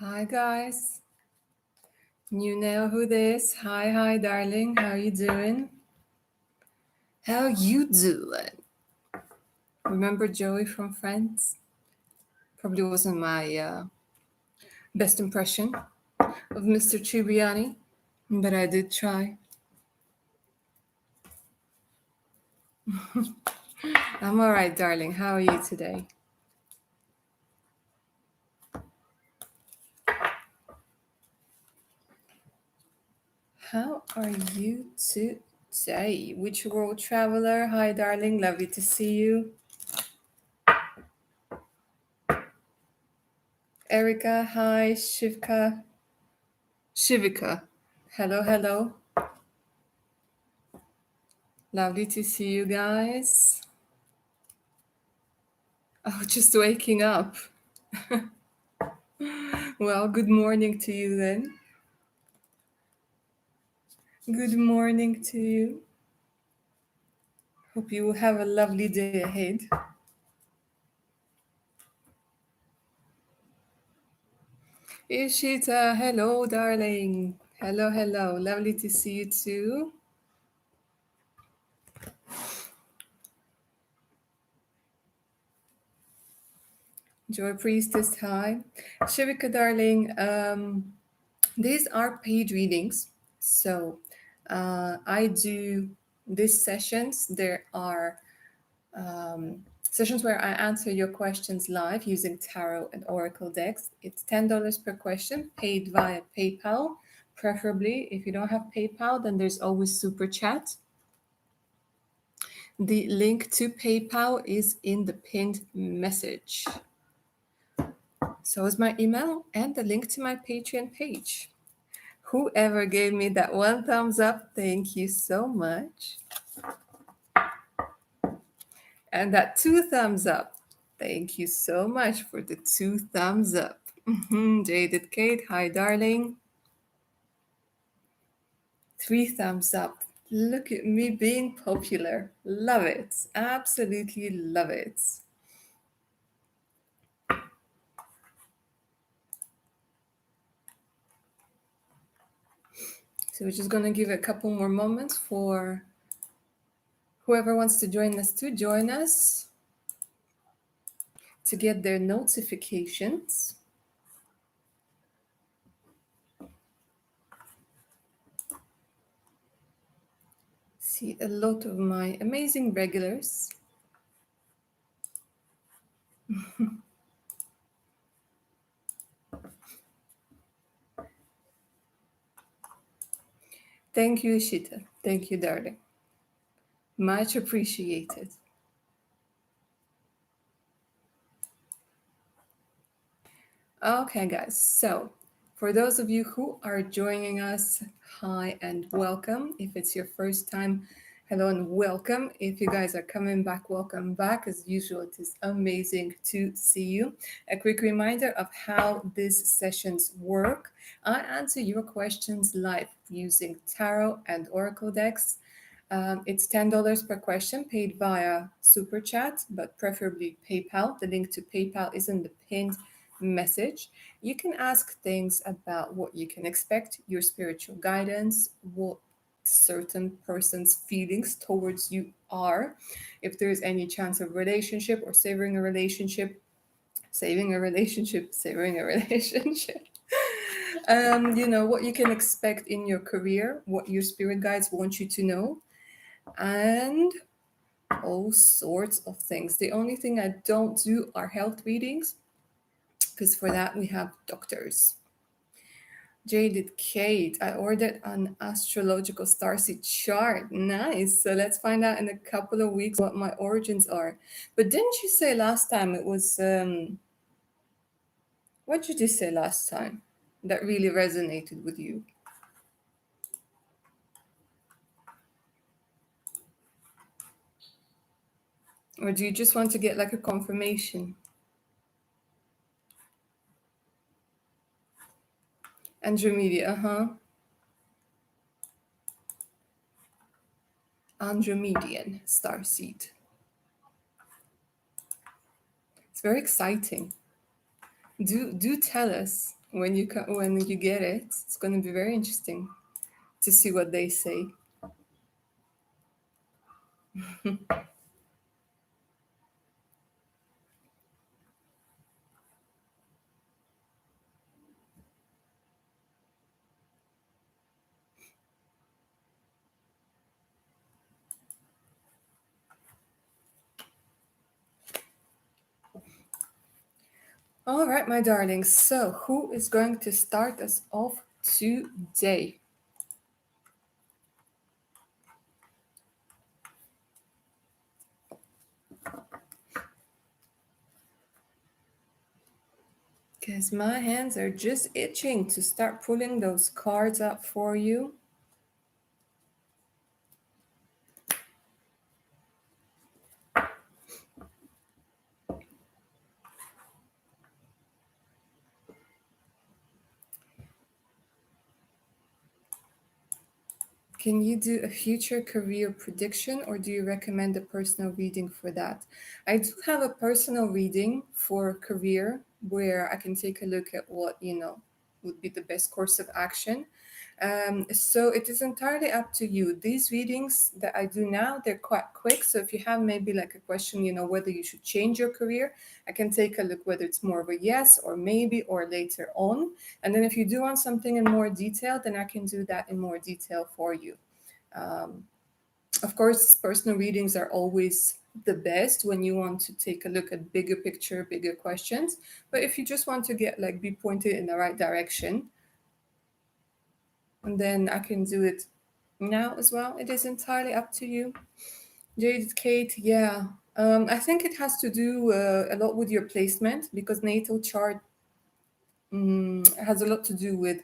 Hi guys, you know who this? Hi, darling. How you doing? How you doing? Remember Joey from Friends? Probably wasn't my best impression of Mr. Triviani, but I did try. I'm all right, darling. How are you today? How are you today? Which world traveler? Hi, darling. Lovely to see you. Erica, hi. Shivika. Hello. Lovely to see you guys. Oh, just waking up. Well, good morning to you then. Good morning to you. Hope you will have a lovely day ahead. Ishita, hello, darling. Hello. Lovely to see you too. Joy Priestess, hi. Shivika, darling. These are paid readings. So I do these sessions. There are sessions where I answer your questions live using tarot and oracle decks. It's $10 per question, paid via PayPal. Preferably, if you don't have PayPal, then there's always Super Chat. The link to PayPal is in the pinned message. So is my email and the link to my Patreon page. Whoever gave me that one thumbs up, thank you so much. And that two thumbs up, thank you so much for the two thumbs up. Jaded Kate, hi darling. 3 thumbs up. Look at me being popular. Love it. Absolutely love it. So we're just going to give it a couple more moments for whoever wants to join us to join us to get their notifications. See a lot of my amazing regulars. Thank you, Ishita. Thank you, darling. Much appreciated. Okay, guys. So, for those of you who are joining us, hi and welcome. If it's your first time, hello and welcome. If you guys are coming back, welcome back. As usual, it is amazing to see you. A quick reminder of how these sessions work. I answer your questions live using tarot and oracle decks. It's $10 per question paid via Super Chat, but preferably PayPal. The link to PayPal is in the pinned message. You can ask things about what you can expect, your spiritual guidance, what certain person's feelings towards you are, if there's any chance of relationship or saving a relationship, saving a relationship, saving a relationship. What you can expect in your career, what your spirit guides want you to know, and all sorts of things. The only thing I don't do are health readings, because for that we have doctors. Jaded Kate, I ordered an astrological starseed chart. Nice. So let's find out in a couple of weeks what my origins are. But didn't you say last time it was what did you say last time that really resonated with you? Or do you just want to get like a confirmation? Andromeda, Andromedian starseed. It's very exciting. Do tell us when you get it, it's going to be very interesting to see what they say. All right, my darlings. So, who is going to start us off today? Because my hands are just itching to start pulling those cards up for you. Can you do a future career prediction or do you recommend a personal reading for that? I do have a personal reading for career where I can take a look at what, would be the best course of action. So it is entirely up to you. These readings that I do now, they're quite quick. So if you have maybe like a question, whether you should change your career, I can take a look whether it's more of a yes or maybe or later on. And then if you do want something in more detail, then I can do that in more detail for you. Um, of course, personal readings are always the best when you want to take a look at bigger picture, bigger questions. But if you just want to get like be pointed in the right direction, and then I can do it now as well. It is entirely up to you. Jaded Kate, yeah. I think it has to do a lot with your placement because natal chart has a lot to do with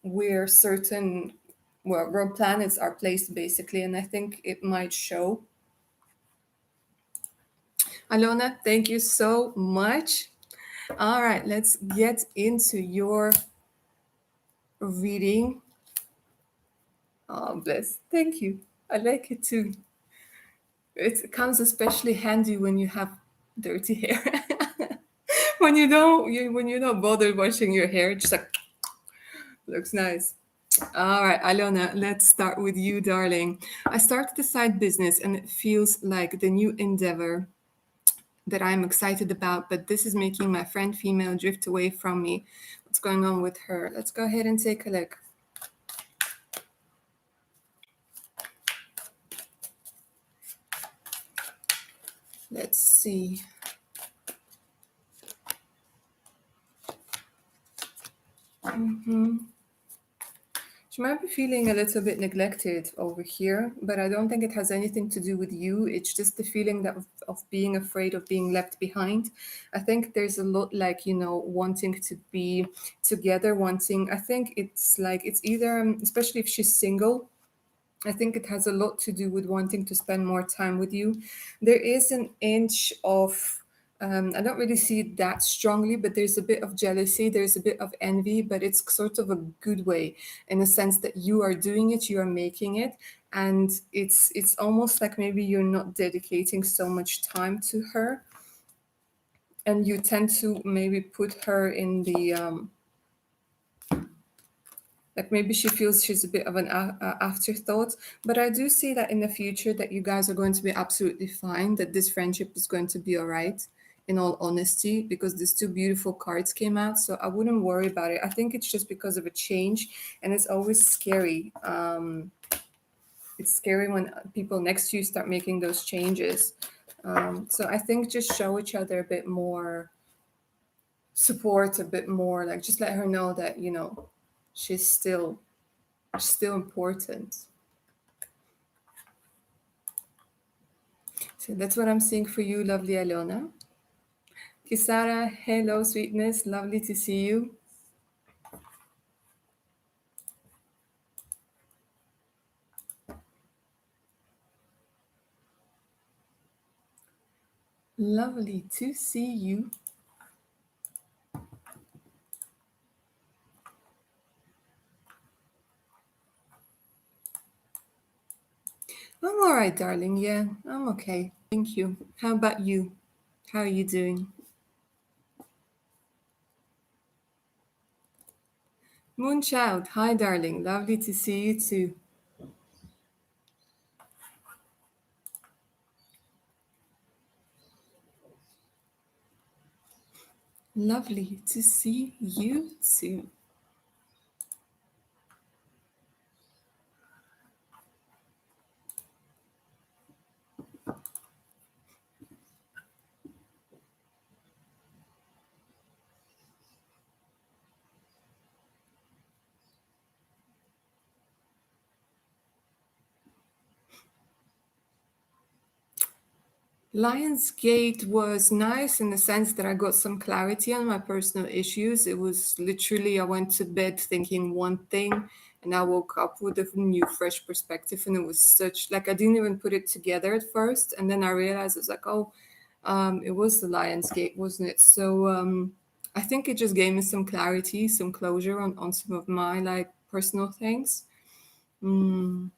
where certain where planets are placed basically, and I think it might show. Alona, thank you so much. All right, let's get into your reading. Oh, bless. Thank you. I like it too. It comes especially handy when you have dirty hair. When you're not bothered washing your hair, just like looks nice. All right, Alona, let's start with you, darling. I started a side business and it feels like the new endeavor that I'm excited about, but this is making my friend female drift away from me. What's going on with her? Let's go ahead and take a look. Let's see. She might be feeling a little bit neglected over here, but I don't think it has anything to do with you. It's just the feeling that of being afraid of being left behind. I think there's a lot like, wanting to be together, wanting, I think it's like, it's either, especially if she's single, I think it has a lot to do with wanting to spend more time with you. There is an inch of, I don't really see it that strongly, but there's a bit of jealousy, there's a bit of envy, but it's sort of a good way in the sense that you are doing it, you are making it, and it's almost like maybe you're not dedicating so much time to her, and you tend to maybe put her in the like maybe she feels she's a bit of an afterthought, but I do see that in the future that you guys are going to be absolutely fine, that this friendship is going to be all right, in all honesty, because these two beautiful cards came out, so I wouldn't worry about it. I think it's just because of a change, and it's always scary. It's scary when people next to you start making those changes. So I think just show each other a bit more support, a bit more like just let her know that she's still important. So that's what I'm seeing for you, lovely Alona. Kisara, hello, sweetness. Lovely to see you. Lovely to see you. I'm all right, darling. Yeah, I'm okay. Thank you. How about you? How are you doing? Moonchild, hi darling, lovely to see you too. Lovely to see you too. Lionsgate was nice in the sense that I got some clarity on my personal issues. It was literally, I went to bed thinking one thing and I woke up with a new, fresh perspective. And it was such, like, I didn't even put it together at first. And then I realized, it was like, oh, it was the Lionsgate, wasn't it? So I think it just gave me some clarity, some closure on some of my, like, personal things. Mm.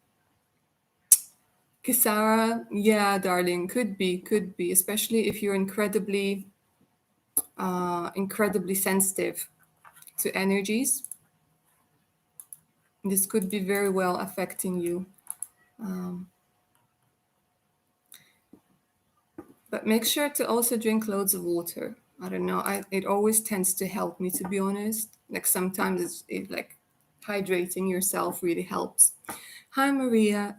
Kisara, yeah, darling, could be, especially if you're incredibly sensitive to energies. This could be very well affecting you. Um, but make sure to also drink loads of water. I don't know. It always tends to help me, to be honest. Like sometimes like hydrating yourself really helps. Hi, Maria.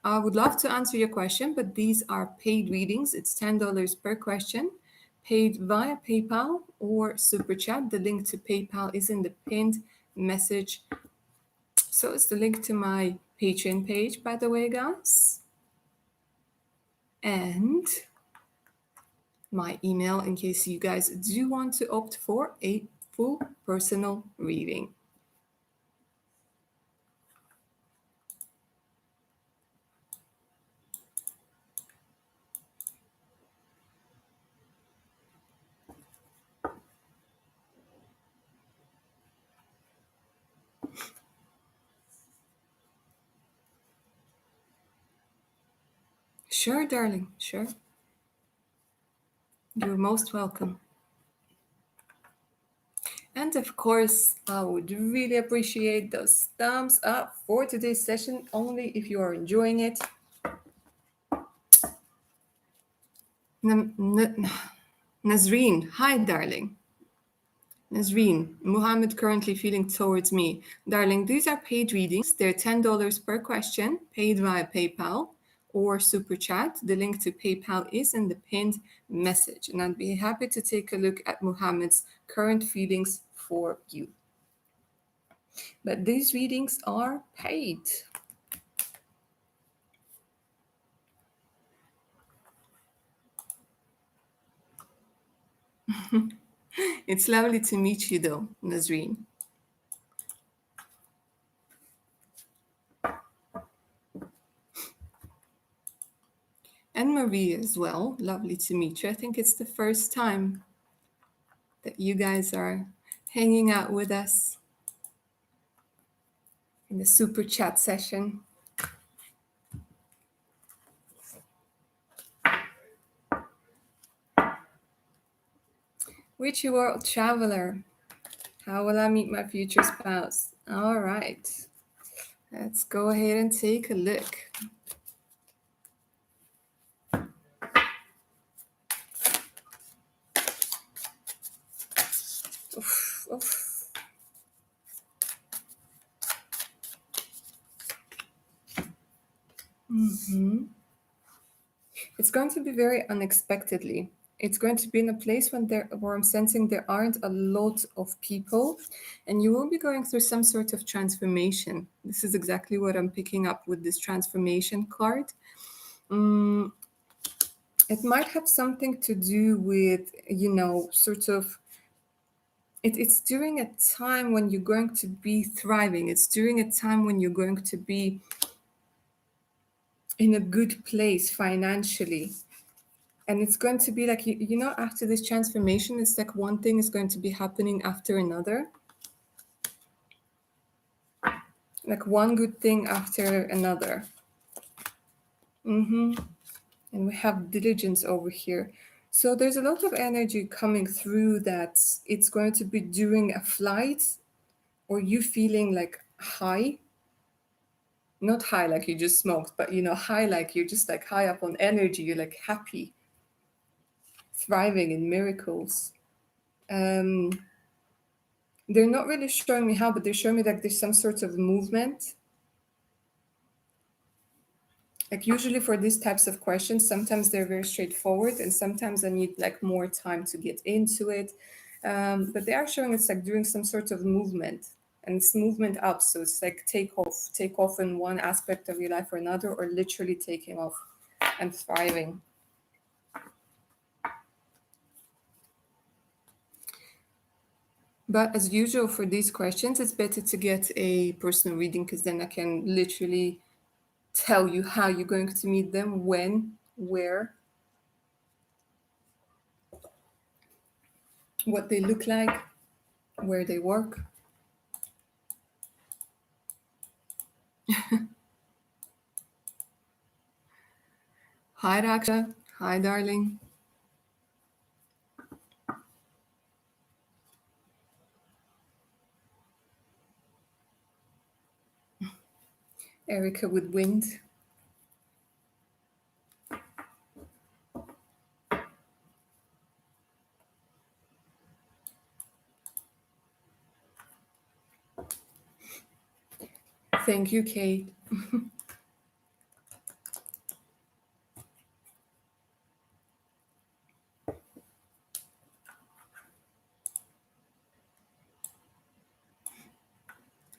I would love to answer your question, but these are paid readings. It's $10 per question, paid via PayPal or Super Chat. The link to PayPal is in the pinned message. So it's the link to my Patreon page, by the way, guys. And my email in case you guys do want to opt for a full personal reading. Sure, darling, sure. You're most welcome. And of course, I would really appreciate those thumbs up for today's session, only if you are enjoying it. Nazreen, hi, darling. Nazreen, Muhammad currently feeling towards me. Darling, these are paid readings. They're $10 per question, paid via PayPal or Super Chat. The link to PayPal is in the pinned message. And I'd be happy to take a look at Muhammad's current feelings for you. But these readings are paid. It's lovely to meet you, though, Nazreen. And Maria as well. Lovely to meet you. I think it's the first time that you guys are hanging out with us in the super chat session. Witchy World Traveler. How will I meet my future spouse? All right. Let's go ahead and take a look. Oof, oof. Mm-hmm. It's going to be very unexpectedly. It's going to be in a place where I'm sensing there aren't a lot of people, and you will be going through some sort of transformation. This is exactly what I'm picking up with this transformation card. It might have something to do with, sort of it's during a time when you're going to be thriving. It's during a time when you're going to be in a good place financially. And it's going to be like, after this transformation, it's like one thing is going to be happening after another. Like one good thing after another. Mm-hmm. And we have diligence over here. So there's a lot of energy coming through that it's going to be during a flight or you feeling like high, not high like you just smoked, but high like you're just like high up on energy, you're like happy, thriving in miracles. um they're not really showing me how, but they're showing me like there's some sort of movement. Like usually for these types of questions, sometimes they're very straightforward and sometimes I need like more time to get into it. But they are showing it's like doing some sort of movement, and it's movement up. So it's like take off in one aspect of your life or another, or literally taking off and thriving. But as usual for these questions, it's better to get a personal reading because then I can literally tell you how you're going to meet them, when, where, what they look like, where they work. Hi, Raksha. Hi, darling. Erica with wind. Thank you, Kate.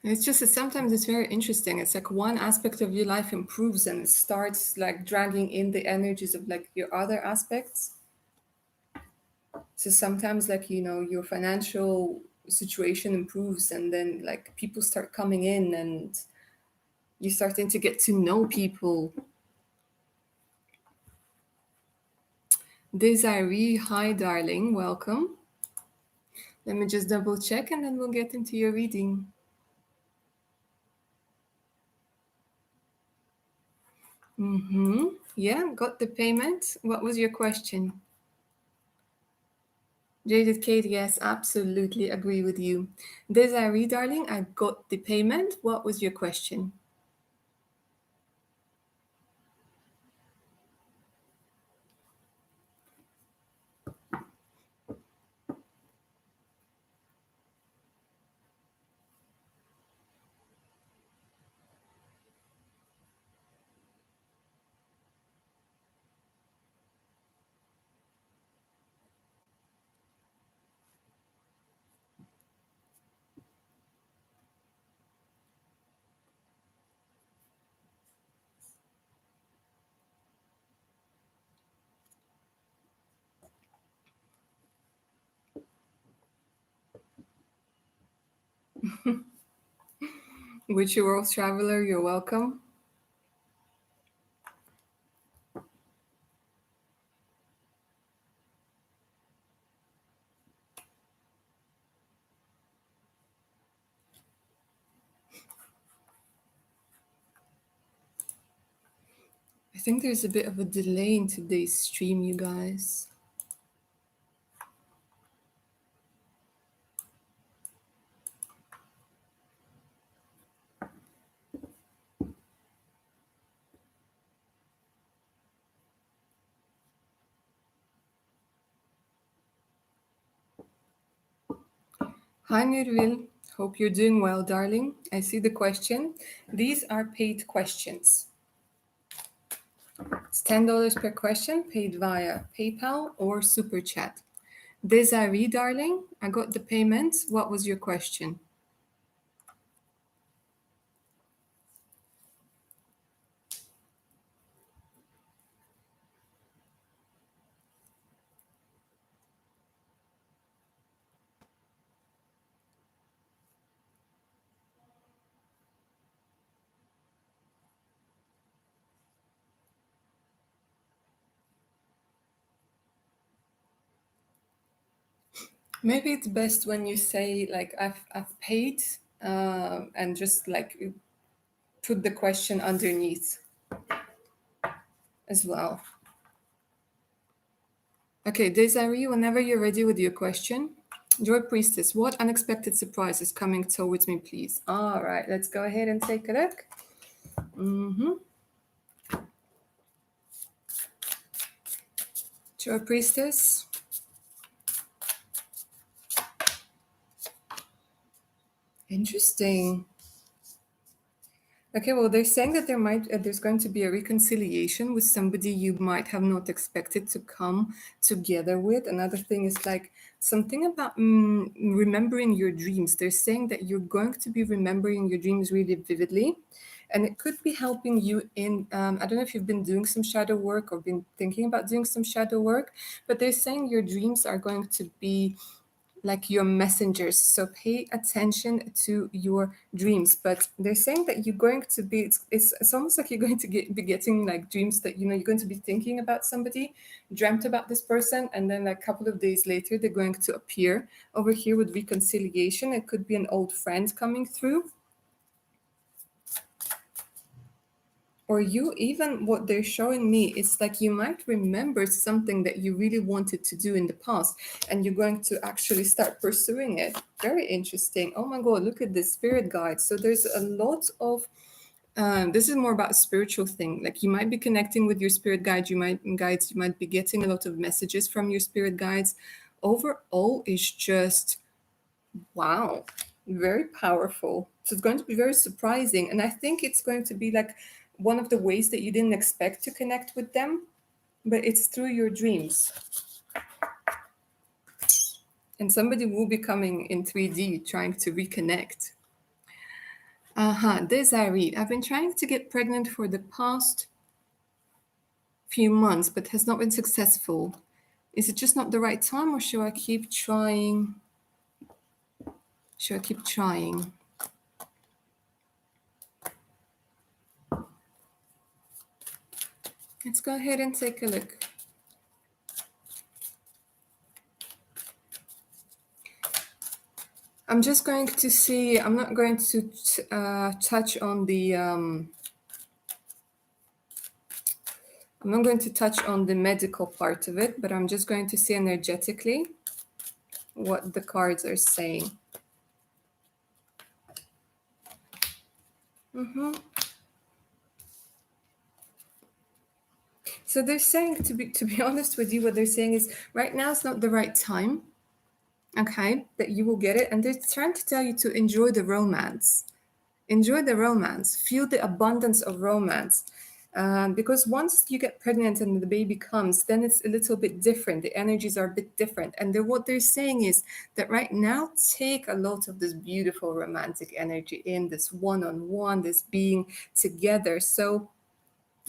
It's just that sometimes it's very interesting. It's like one aspect of your life improves and it starts like dragging in the energies of like your other aspects. So sometimes like your financial situation improves and then like people start coming in and you're starting to get to know people. Desiree, hi darling, welcome. Let me just double check and then we'll get into your reading. Yeah, got the payment. What was your question? Jaded Kate, yes, absolutely agree with you. Desiree, darling, I got the payment. What was your question? Witchy World Traveler, you're welcome. I think there's a bit of a delay in today's stream, you guys. Hi, Nirvil. Hope you're doing well, darling. I see the question. These are paid questions. It's $10 per question, paid via PayPal or Super Chat. Desiree, darling, I got the payment. What was your question? Maybe it's best when you say like I've paid, and just like put the question underneath as well. Okay, Desiree, whenever you're ready with your question. Joy Priestess, what unexpected surprise is coming towards me, please? All right, let's go ahead and take a look. Joy Priestess. Interesting. Okay, well, they're saying that there's going to be a reconciliation with somebody you might have not expected to come together with. Another thing is like something about remembering your dreams. They're saying that you're going to be remembering your dreams really vividly, and it could be helping you in. I don't know if you've been doing some shadow work or been thinking about doing some shadow work, but they're saying your dreams are going to be like your messengers. So pay attention to your dreams. But they're saying that you're going to be, it's almost like you're going to be getting like dreams that, you know, you're going to be thinking about somebody, dreamt about this person, and then like a couple of days later, they're going to appear over here with reconciliation. It could be an old friend coming through. Or you, even what they're showing me is like you might remember something that you really wanted to do in the past, and you're going to actually start pursuing it. Very interesting. Oh my god, look at this spirit guide. So there's a lot of this is more about a spiritual thing. Like you might be connecting with your spirit guides, you might be getting a lot of messages from your spirit guides. Overall, it's just wow, very powerful. So it's going to be very surprising. And I think it's going to be like one of the ways that you didn't expect to connect with them, but it's through your dreams. And somebody will be coming in 3D trying to reconnect. Desiree, I've been trying to get pregnant for the past few months, but has not been successful. Is it just not the right time, or should I keep trying? Should I keep trying? Let's go ahead and take a look. I'm just going to see, I'm not going to touch on the, I'm not going to touch on the medical part of it, but I'm just going to see energetically what the cards are saying. So they're saying, to be honest with you, what they're saying is right now is not the right time, okay, that you will get it. And they're trying to tell you to enjoy the romance. Enjoy the romance. Feel the abundance of romance. Because once you get pregnant and the baby comes, then it's a little bit different. The energies are a bit different. And what they're saying is that right now, take a lot of this beautiful romantic energy in, this one-on-one, this being together. So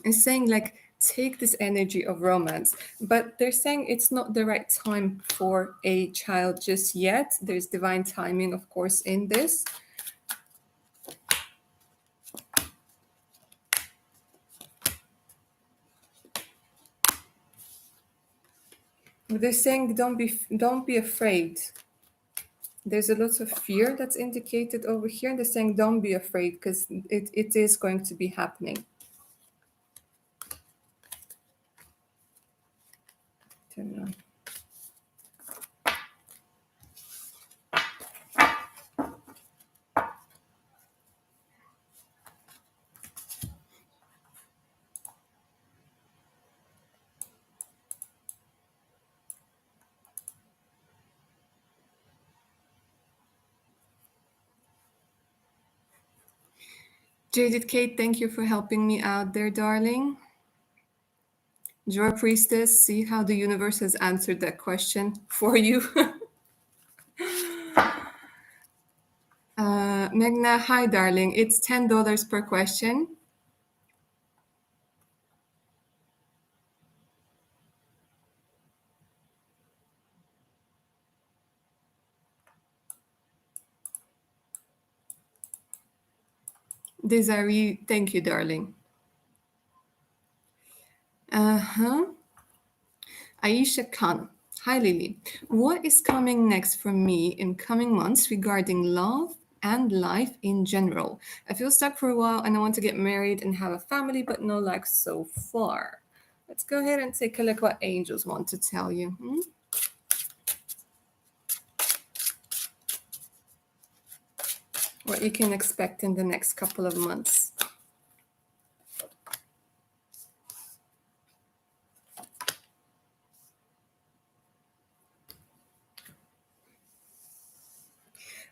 it's saying like, take this energy of romance, but they're saying it's not the right time for a child just yet. There's divine timing, of course, in this. They're saying don't be afraid. There's a lot of fear that's indicated over here, and they're saying don't be afraid because it is going to be happening. Don't know. Jaded Kate, thank you for helping me out there, darling. Joy Priestess, see how the universe has answered that question for you. Megna, hi, darling. It's $10 per question. Desiree, thank you, darling. Aisha Khan. Hi, Lily. What is coming next for me in coming months regarding love and life in general? I feel stuck for a while and I want to get married and have a family, but no luck so far. Let's go ahead and take a look what angels want to tell you. what you can expect in the next couple of months.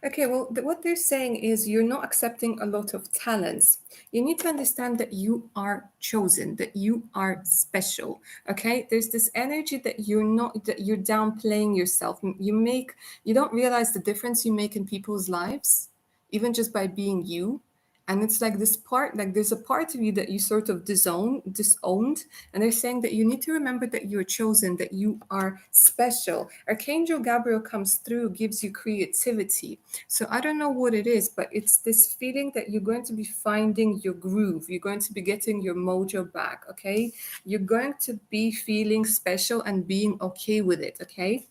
Okay, well, what they're saying is you're not accepting a lot of talents. You need to understand that you are chosen, that you are special. Okay, there's this energy that you're not, that you're downplaying yourself. You don't realize the difference you make in people's lives, even just by being you. And it's like this part, like there's a part of you that you sort of disowned. And they're saying that you need to remember that you're chosen, that you are special. Archangel Gabriel comes through, gives you creativity. So I don't know what it is, but it's this feeling that you're going to be finding your groove. You're going to be getting your mojo back, okay? You're going to be feeling special and being okay with it, okay?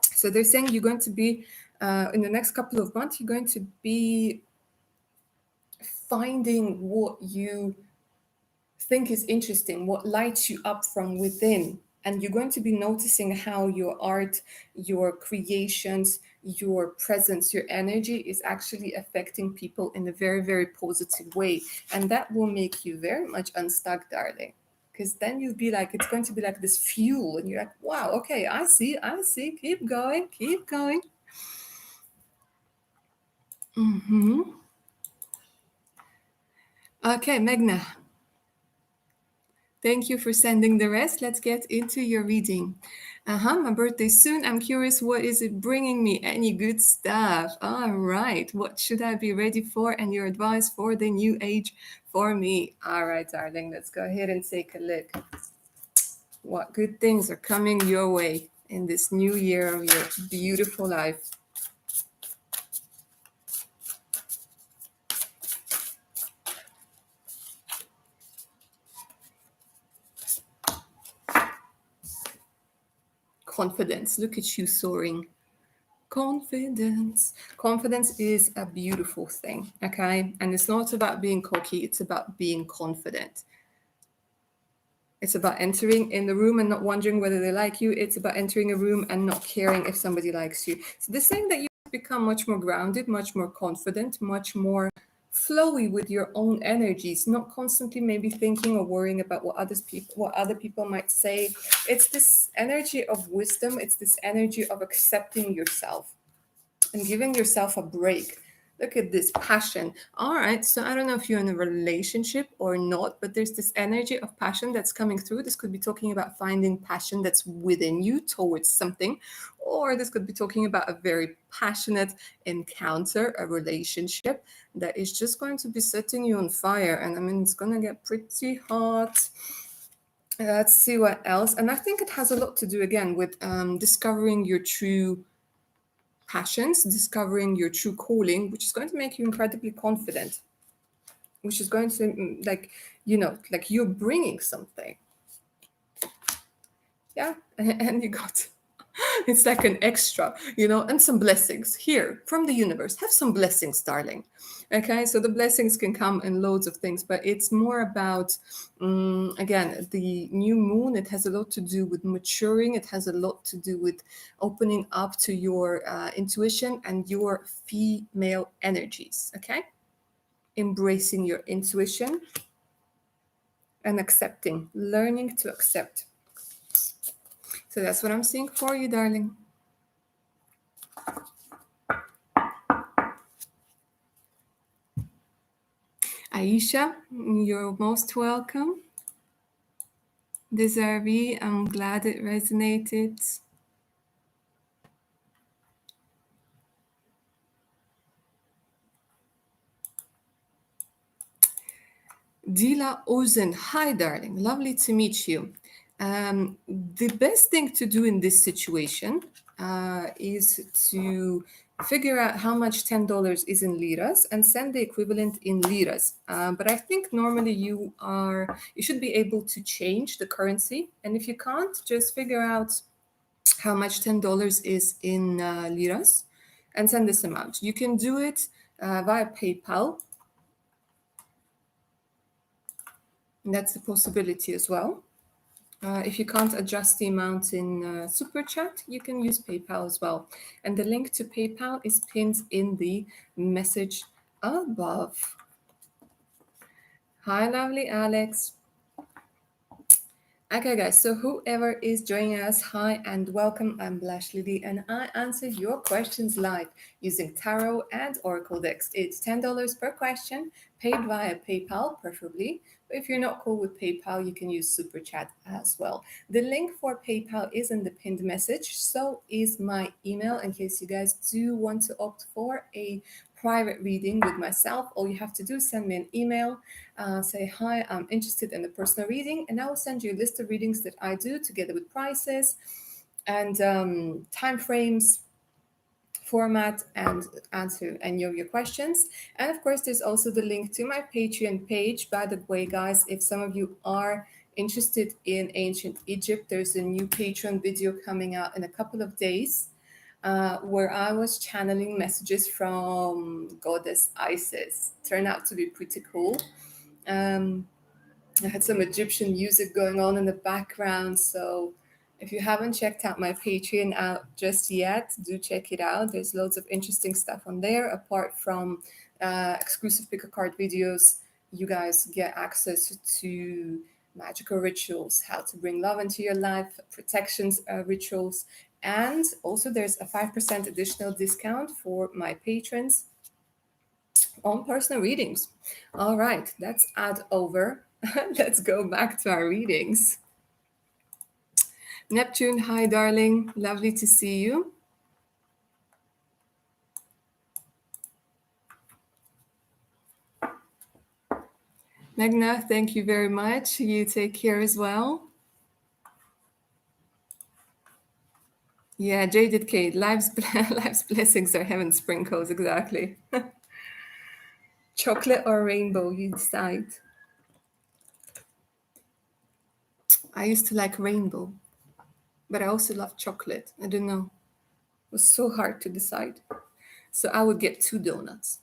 So they're saying you're going to be, in the next couple of months, you're going to be finding what you think is interesting, what lights you up from within. And you're going to be noticing how your art, your creations, your presence, your energy is actually affecting people in a very, very positive way. And that will make you very much unstuck, darling. Because then you'll be like, it's going to be like this fuel. And you're like, wow, okay, I see. Keep going, keep going. Hmm. Okay, Megna. Thank you for sending the rest. Let's get into your reading. My birthday's soon. I'm curious, what is it bringing me? Any good stuff? All right. What should I be ready for? And your advice for the new age for me. All right, darling. Let's go ahead and take a look. What good things are coming your way in this new year of your beautiful life? Confidence. Look at you soaring. Confidence. Confidence is a beautiful thing, okay? And it's not about being cocky, it's about being confident. It's about entering in the room and not wondering whether they like you. It's about entering a room and not caring if somebody likes you. So they're saying that you become much more grounded, much more confident, much more flowy with your own energies, not constantly maybe thinking or worrying about what other people might say. It's this energy of wisdom, it's this energy of accepting yourself and giving yourself a break. Look at this passion. All right, so I don't know if you're in a relationship or not, but there's this energy of passion that's coming through. This could be talking about finding passion that's within you towards something, or this could be talking about a very passionate encounter, a relationship that is just going to be setting you on fire. And I mean, it's going to get pretty hot. Let's see what else. And I think it has a lot to do again with discovering your true passions, discovering your true calling, which is going to make you incredibly confident, which is going to, like you're bringing something. Yeah. And you got, it's like an extra, and some blessings here from the universe. Have some blessings, darling. Okay. So the blessings can come in loads of things, but it's more about, again, the new moon. It has a lot to do with maturing. It has a lot to do with opening up to your intuition and your female energies. Okay. Embracing your intuition and accepting, learning to accept. So that's what I'm seeing for you, darling. Aisha, you're most welcome. Deservee, I'm glad it resonated. Dila Ozen, hi, darling. Lovely to meet you. The best thing to do in this situation is to figure out how much $10 is in liras and send the equivalent in liras. But I think normally you should be able to change the currency. And if you can't, just figure out how much $10 is in liras and send this amount. You can do it via PayPal. And that's a possibility as well. If you can't adjust the amount in Super Chat, you can use PayPal as well. And the link to PayPal is pinned in the message above. Hi, lovely Alex. Okay, guys, so whoever is joining us, hi and welcome. I'm Blash Lily, and I answer your questions live using tarot and oracle decks. It's $10 per question, paid via PayPal, preferably. But if you're not cool with PayPal, you can use Super Chat as well. The link for PayPal is in the pinned message, so is my email in case you guys do want to opt for a private reading with myself. All you have to do is send me an email, say, hi, I'm interested in the personal reading, and I will send you a list of readings that I do together with prices and time frames, format, and answer any of your questions. And of course, there's also the link to my Patreon page. By the way, guys, if some of you are interested in ancient Egypt, there's a new Patreon video coming out in a couple of days. Where I was channeling messages from goddess Isis. Turned out to be pretty cool. Um, I had some Egyptian music going on in the background. So if you haven't checked out my Patreon out just yet, do check it out. There's loads of interesting stuff on there. Apart from exclusive pick a card videos, you guys get access to magical rituals, how to bring love into your life, protections rituals, and also there's a 5% additional discount for my patrons on personal readings. All right, that's ad over. Let's go back to our readings. Neptune, hi, darling. Lovely to see you. Megna, thank you very much. You take care as well. Yeah, Jaded Kate, life's blessings are heaven's sprinkles, exactly. Chocolate or rainbow, you decide. I used to like rainbow, but I also love chocolate. I don't know. It was so hard to decide. So I would get two donuts.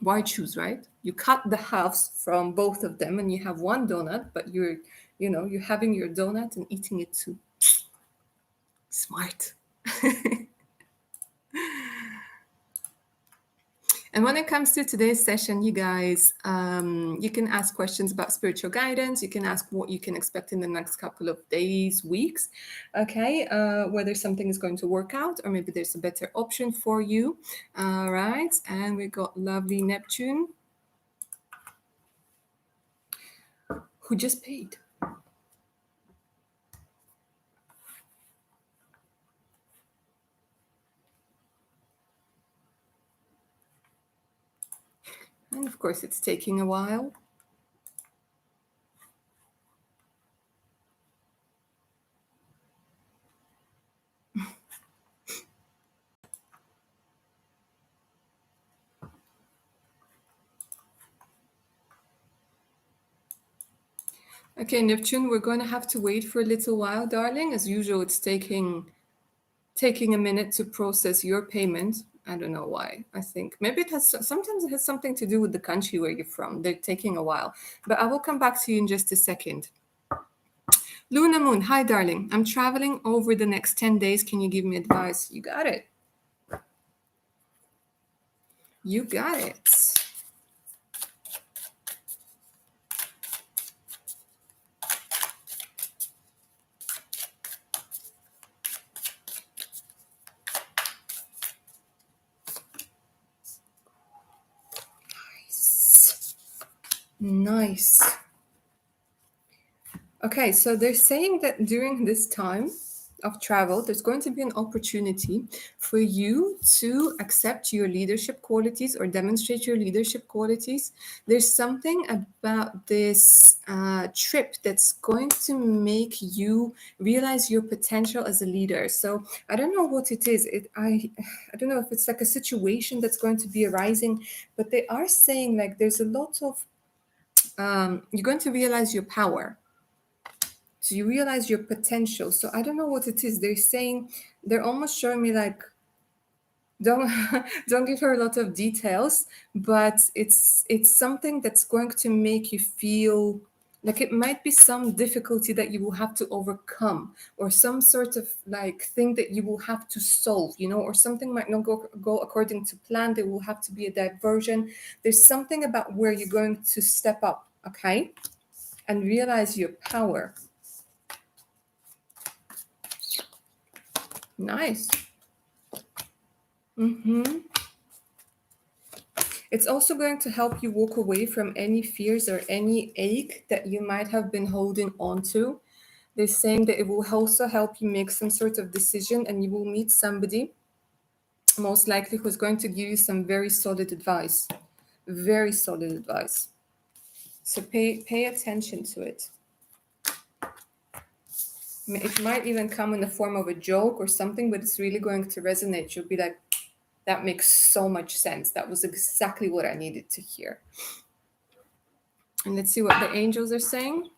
Why choose, right? You cut the halves from both of them and you have one donut, but you're having your donut and eating it too. Smart. And when it comes to today's session, you guys, you can ask questions about spiritual guidance. You can ask what you can expect in the next couple of days, weeks, okay? Whether something is going to work out or maybe there's a better option for you. All right. And we got lovely Neptune, who just paid. And of course, it's taking a while. Okay, Neptune, we're going to have to wait for a little while, darling. As usual, it's taking a minute to process your payment. I don't know why. I think maybe sometimes it has something to do with the country where you're from. They're taking a while. But I will come back to you in just a second. Luna Moon, hi darling. I'm traveling over the next 10 days. Can you give me advice? You got it. You got it. Nice. Nice. Okay, so they're saying that during this time of travel, there's going to be an opportunity for you to accept your leadership qualities or demonstrate your leadership qualities. There's something about this trip that's going to make you realize your potential as a leader. So I don't know what it is. I don't know if it's like a situation that's going to be arising, but they are saying like there's a lot of you're going to realize your power, so you realize your potential. So I don't know what it is. They're almost showing me like don't don't give her a lot of details, but it's something that's going to make you feel Like it might be some difficulty that you will have to overcome, or some sort of like thing that you will have to solve, or something might not go according to plan. There will have to be a diversion. There's something about where you're going to step up, okay? And realize your power. Nice. It's also going to help you walk away from any fears or any ache that you might have been holding on to. They're saying that it will also help you make some sort of decision, and you will meet somebody, most likely, who's going to give you some very solid advice. Very solid advice. So pay attention to it. It might even come in the form of a joke or something, but it's really going to resonate. You'll be like, that makes so much sense. That was exactly what I needed to hear. And let's see what the angels are saying.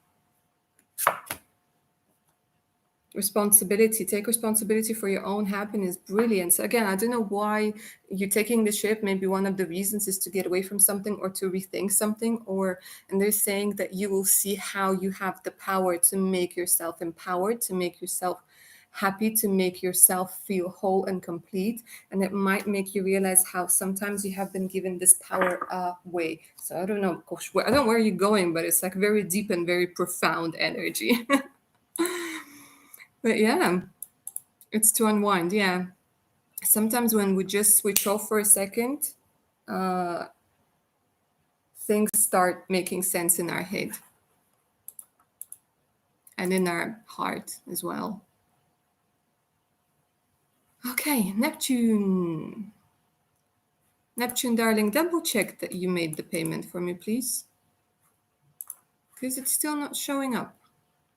Responsibility. Take responsibility for your own happiness. Brilliant. So again, I don't know why you're taking the ship. Maybe one of the reasons is to get away from something or to rethink something, and they're saying that you will see how you have the power to make yourself empowered, to make yourself happy, to make yourself feel whole and complete. And it might make you realize how sometimes you have been given this power away. So I don't know, gosh, I don't know where you're going, but it's like very deep and very profound energy. But yeah, it's to unwind. Yeah. Sometimes when we just switch off for a second, things start making sense in our head and in our heart as well. Okay, Neptune. Neptune, darling, double check that you made the payment for me, please. Because it's still not showing up.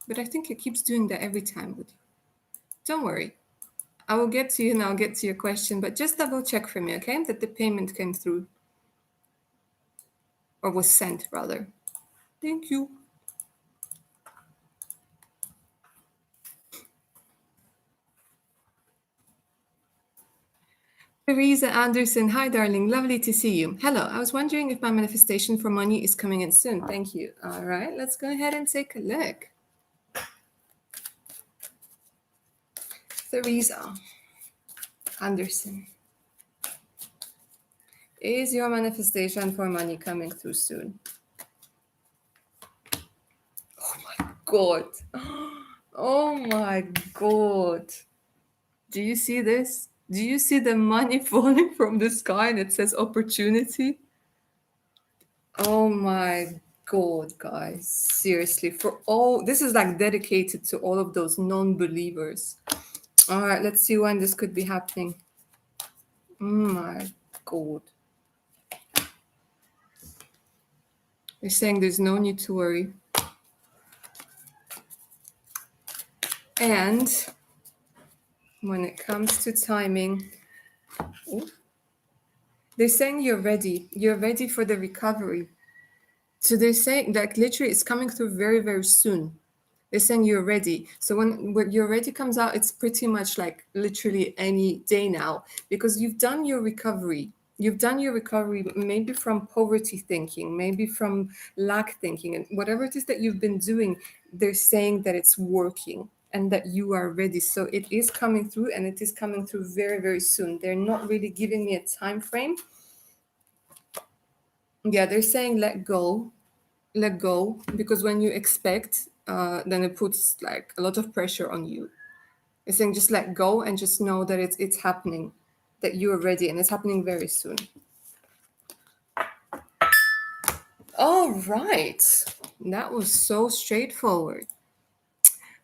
But I think it keeps doing that every time with you. Don't worry. I will get to you and I'll get to your question, but just double check for me, okay? That the payment came through. Or was sent, rather. Thank you. Theresa Anderson, hi darling, lovely to see you. Hello, I was wondering if my manifestation for money is coming in soon. Thank you. All right, let's go ahead and take a look. Theresa Anderson, is your manifestation for money coming through soon? Oh my God. Oh my God. Do you see this? Do you see the money falling from the sky and it says opportunity? Oh my God, guys. Seriously, this is like dedicated to all of those non-believers. All right, let's see when this could be happening. Oh my God. They're saying there's no need to worry. And when it comes to timing, they're saying you're ready. You're ready for the recovery. So they're saying that literally it's coming through very, very soon. They're saying you're ready. So when you're ready comes out, it's pretty much like literally any day now, because you've done your recovery. You've done your recovery, maybe from poverty thinking, maybe from lack thinking, and whatever it is that you've been doing, they're saying that it's working and that you are ready. So it is coming through, and it is coming through very, very soon. They're not really giving me a time frame. Yeah, they're saying let go, because when you expect, then it puts like a lot of pressure on you. It's saying just let go and just know that it's happening, that you are ready, and it's happening very soon. All right, that was so straightforward.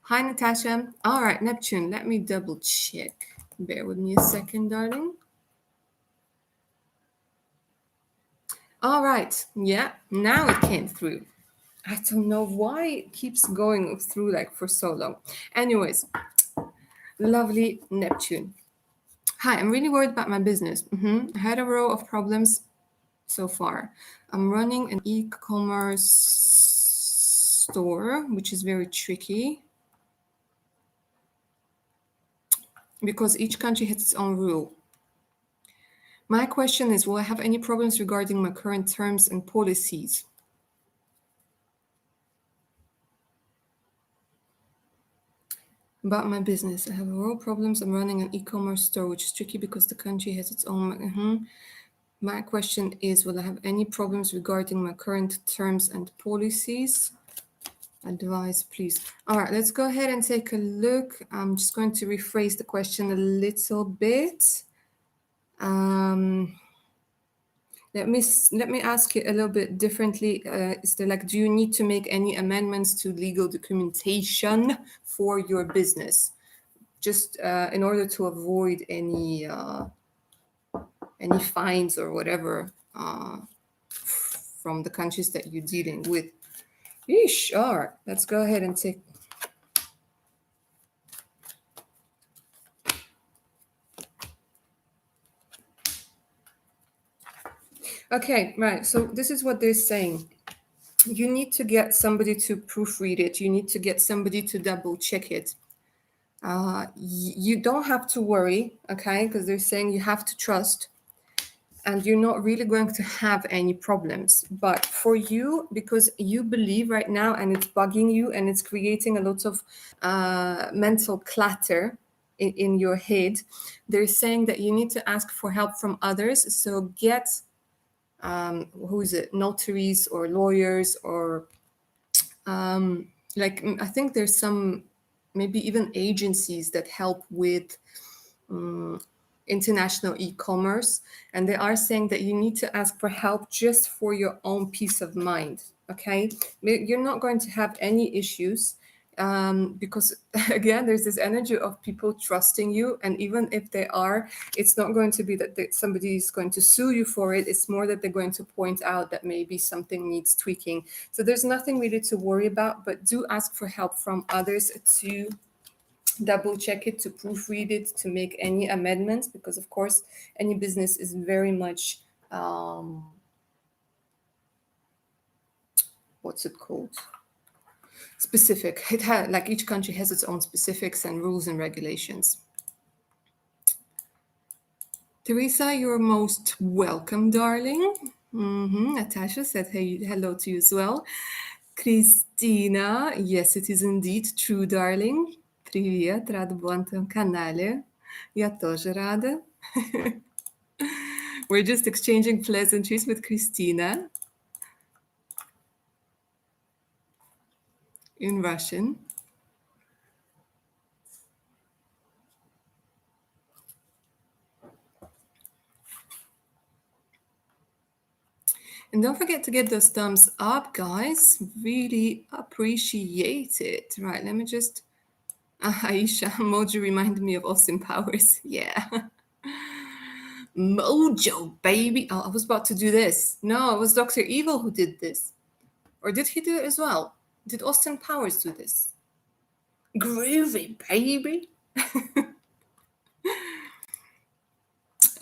Hi, Natasha. All right, Neptune, let me double check. Bear with me a second, darling. All right, yeah, now it came through. I don't know why it keeps going through like for so long. Anyways, lovely Neptune. Hi, I'm really worried about my business. I had a row of problems so far. I'm running an e-commerce store, which is very tricky because each country has its own rule. My question is, will I have any problems regarding my current terms and policies? About my business, I have real problems. I'm running an e-commerce store, which is tricky because the country has its own. My question is, will I have any problems regarding my current terms and policies? Advice, please. All right, let's go ahead and take a look. I'm just going to rephrase the question a little bit. Um, let me ask you a little bit differently. Is there like, do you need to make any amendments to legal documentation for your business, just in order to avoid any fines or whatever from the countries that you're dealing with? Yeesh. All right, let's go ahead and take. Okay, right. So this is what they're saying. You need to get somebody to proofread it. You need to get somebody to double check it. You don't have to worry, okay? Because they're saying you have to trust, and you're not really going to have any problems. But for you, because you believe right now, and it's bugging you, and it's creating a lot of mental clutter in your head, they're saying that you need to ask for help from others. So get who is it, notaries or lawyers or I think there's some maybe even agencies that help with international e-commerce, and they are saying that you need to ask for help just for your own peace of mind. Okay, you're not going to have any issues because again, there's this energy of people trusting you, and even if they are, it's not going to be that somebody is going to sue you for it. It's more that they're going to point out that maybe something needs tweaking. So there's nothing really to worry about, but do ask for help from others to double check it, to proofread it, to make any amendments, because of course any business is very much what's it called, specific. It had, like, each country has its own specifics and rules and regulations. Teresa, you're most welcome, darling. Natasha said hey, hello to you as well. Christina, yes, it is indeed true, darling. Привет, рада была на твоем канале. Я тоже рада. We're just exchanging pleasantries with Christina in Russian. And don't forget to get those thumbs up, guys. Really appreciate it. Right, let me just... Aisha, Mojo reminded me of Austin Powers. Yeah. Mojo, baby. Oh, I was about to do this. No, it was Dr. Evil who did this. Or did he do it as well? Did Austin Powers do this? Groovy, baby.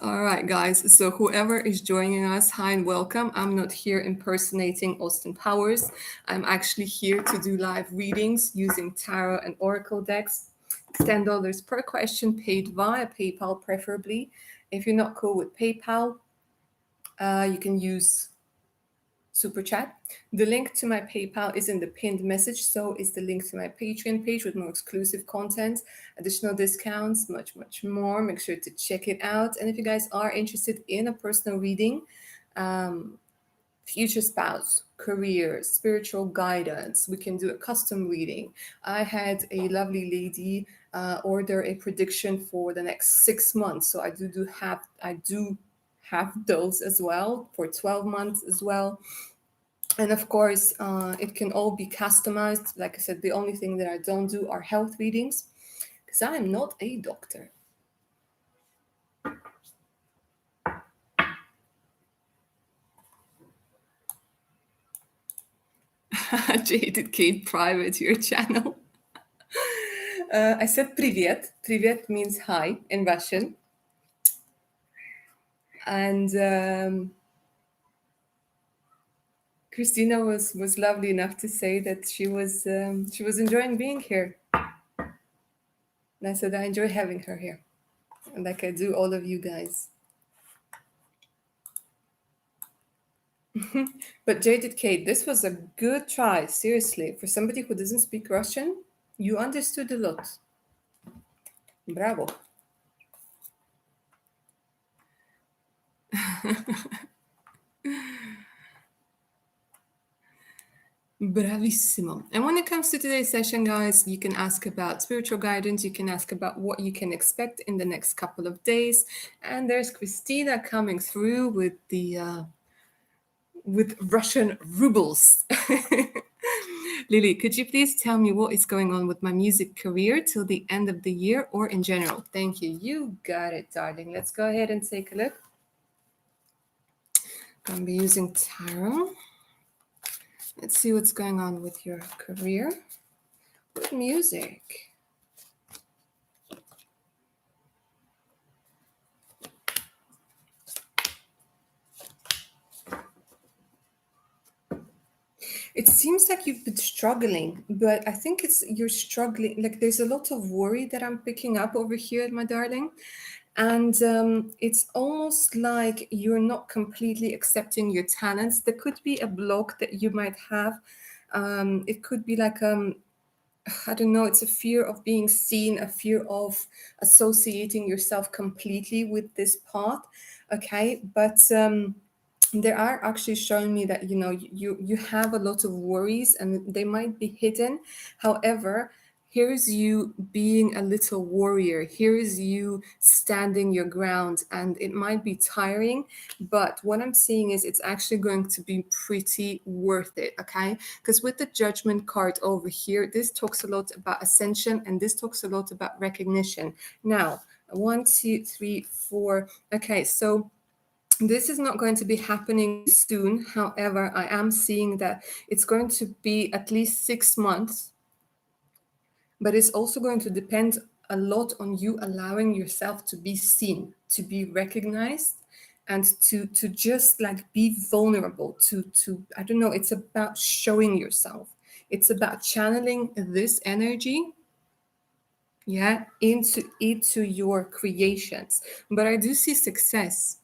All right, guys. So whoever is joining us, hi and welcome. I'm not here impersonating Austin Powers. I'm actually here to do live readings using tarot and oracle decks. $10 per question, paid via PayPal preferably. If you're not cool with PayPal, you can use Super Chat. The link to my PayPal is in the pinned message, so is the link to my Patreon page with more exclusive content, additional discounts, much, much more. Make sure to check it out. And if you guys are interested in a personal reading, future spouse, career, spiritual guidance, we can do a custom reading. I had a lovely lady order a prediction for the next 6 months, so I do have those as well for 12 months as well. And of course, it can all be customized. Like I said, the only thing that I don't do are health readings because I am not a doctor. Jaded Kate, private your channel. I said привет. Привет means hi in Russian. And Christina was lovely enough to say that she was enjoying being here. And I said I enjoy having her here, and like I do all of you guys. But Jaded Kate, this was a good try, seriously. For somebody who doesn't speak Russian, you understood a lot. Bravo. Bravissimo. And when it comes to today's session, guys, you can ask about spiritual guidance. You can ask about what you can expect in the next couple of days. And there's Christina coming through with the with Russian rubles. Lily, could you please tell me what is going on with my music career till the end of the year or in general? Thank you. You got it, darling. Let's go ahead and take a look. I'm going to be using tarot. Let's see what's going on with your career with music. It seems like you've been struggling, but I think it's you're struggling. Like there's a lot of worry that I'm picking up over here, my darling. And it's almost like you're not completely accepting your talents. There could be a block that you might have. It could be like I don't know, it's a fear of being seen, a fear of associating yourself completely with this path. Okay. But they are actually showing me that you have a lot of worries and they might be hidden. However, here's you being a little warrior. Here is you standing your ground, and it might be tiring, but what I'm seeing is it's actually going to be pretty worth it. Okay, because with the judgment card over here, this talks a lot about ascension and this talks a lot about recognition. Now, 1, 2, 3, 4. Okay, so this is not going to be happening soon. However, I am seeing that it's going to be at least 6 months, but it's also going to depend a lot on you allowing yourself to be seen, to be recognized, and to just like be vulnerable, to I don't know, it's about showing yourself. It's about channeling this energy, yeah, into your creations. But I do see success.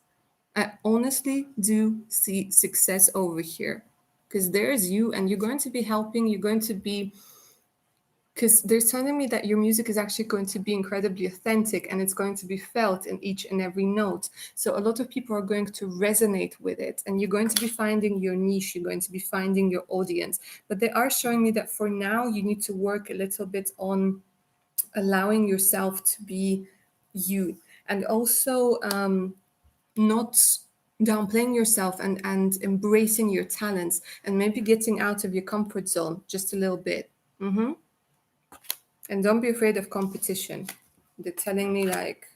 I honestly do see success over here, because there's you and you're going to be helping, you're going to be, because they're telling me that your music is actually going to be incredibly authentic and it's going to be felt in each and every note. So a lot of people are going to resonate with it and you're going to be finding your niche, you're going to be finding your audience. But they are showing me that for now, you need to work a little bit on allowing yourself to be you, and also not downplaying yourself, and embracing your talents and maybe getting out of your comfort zone just a little bit. And don't be afraid of competition. They're telling me like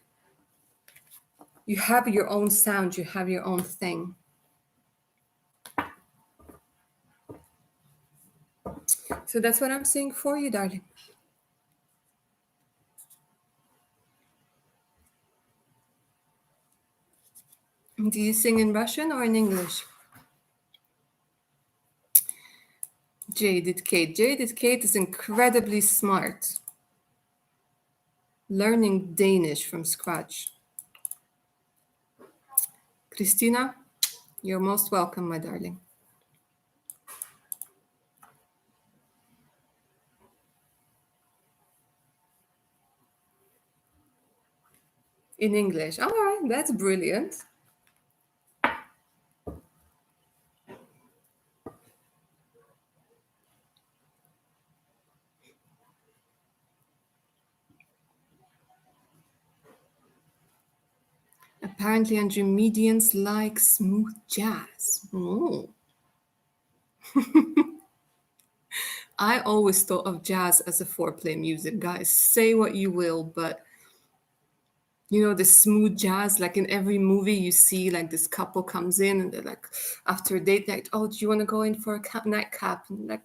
you have your own sound, you have your own thing. So that's what I'm saying for you, darling. Do you sing in Russian or in English? Jaded Kate. Jaded Kate is incredibly smart, learning Danish from scratch. Christina, you're most welcome, my darling. In English. All right, that's brilliant. Apparently, Andromedians like smooth jazz. Oh. I always thought of jazz as a foreplay music, guys. Say what you will, but the smooth jazz, like in every movie you see, like this couple comes in and they're like, after a date night, oh, do you want to go in for a nightcap? And like,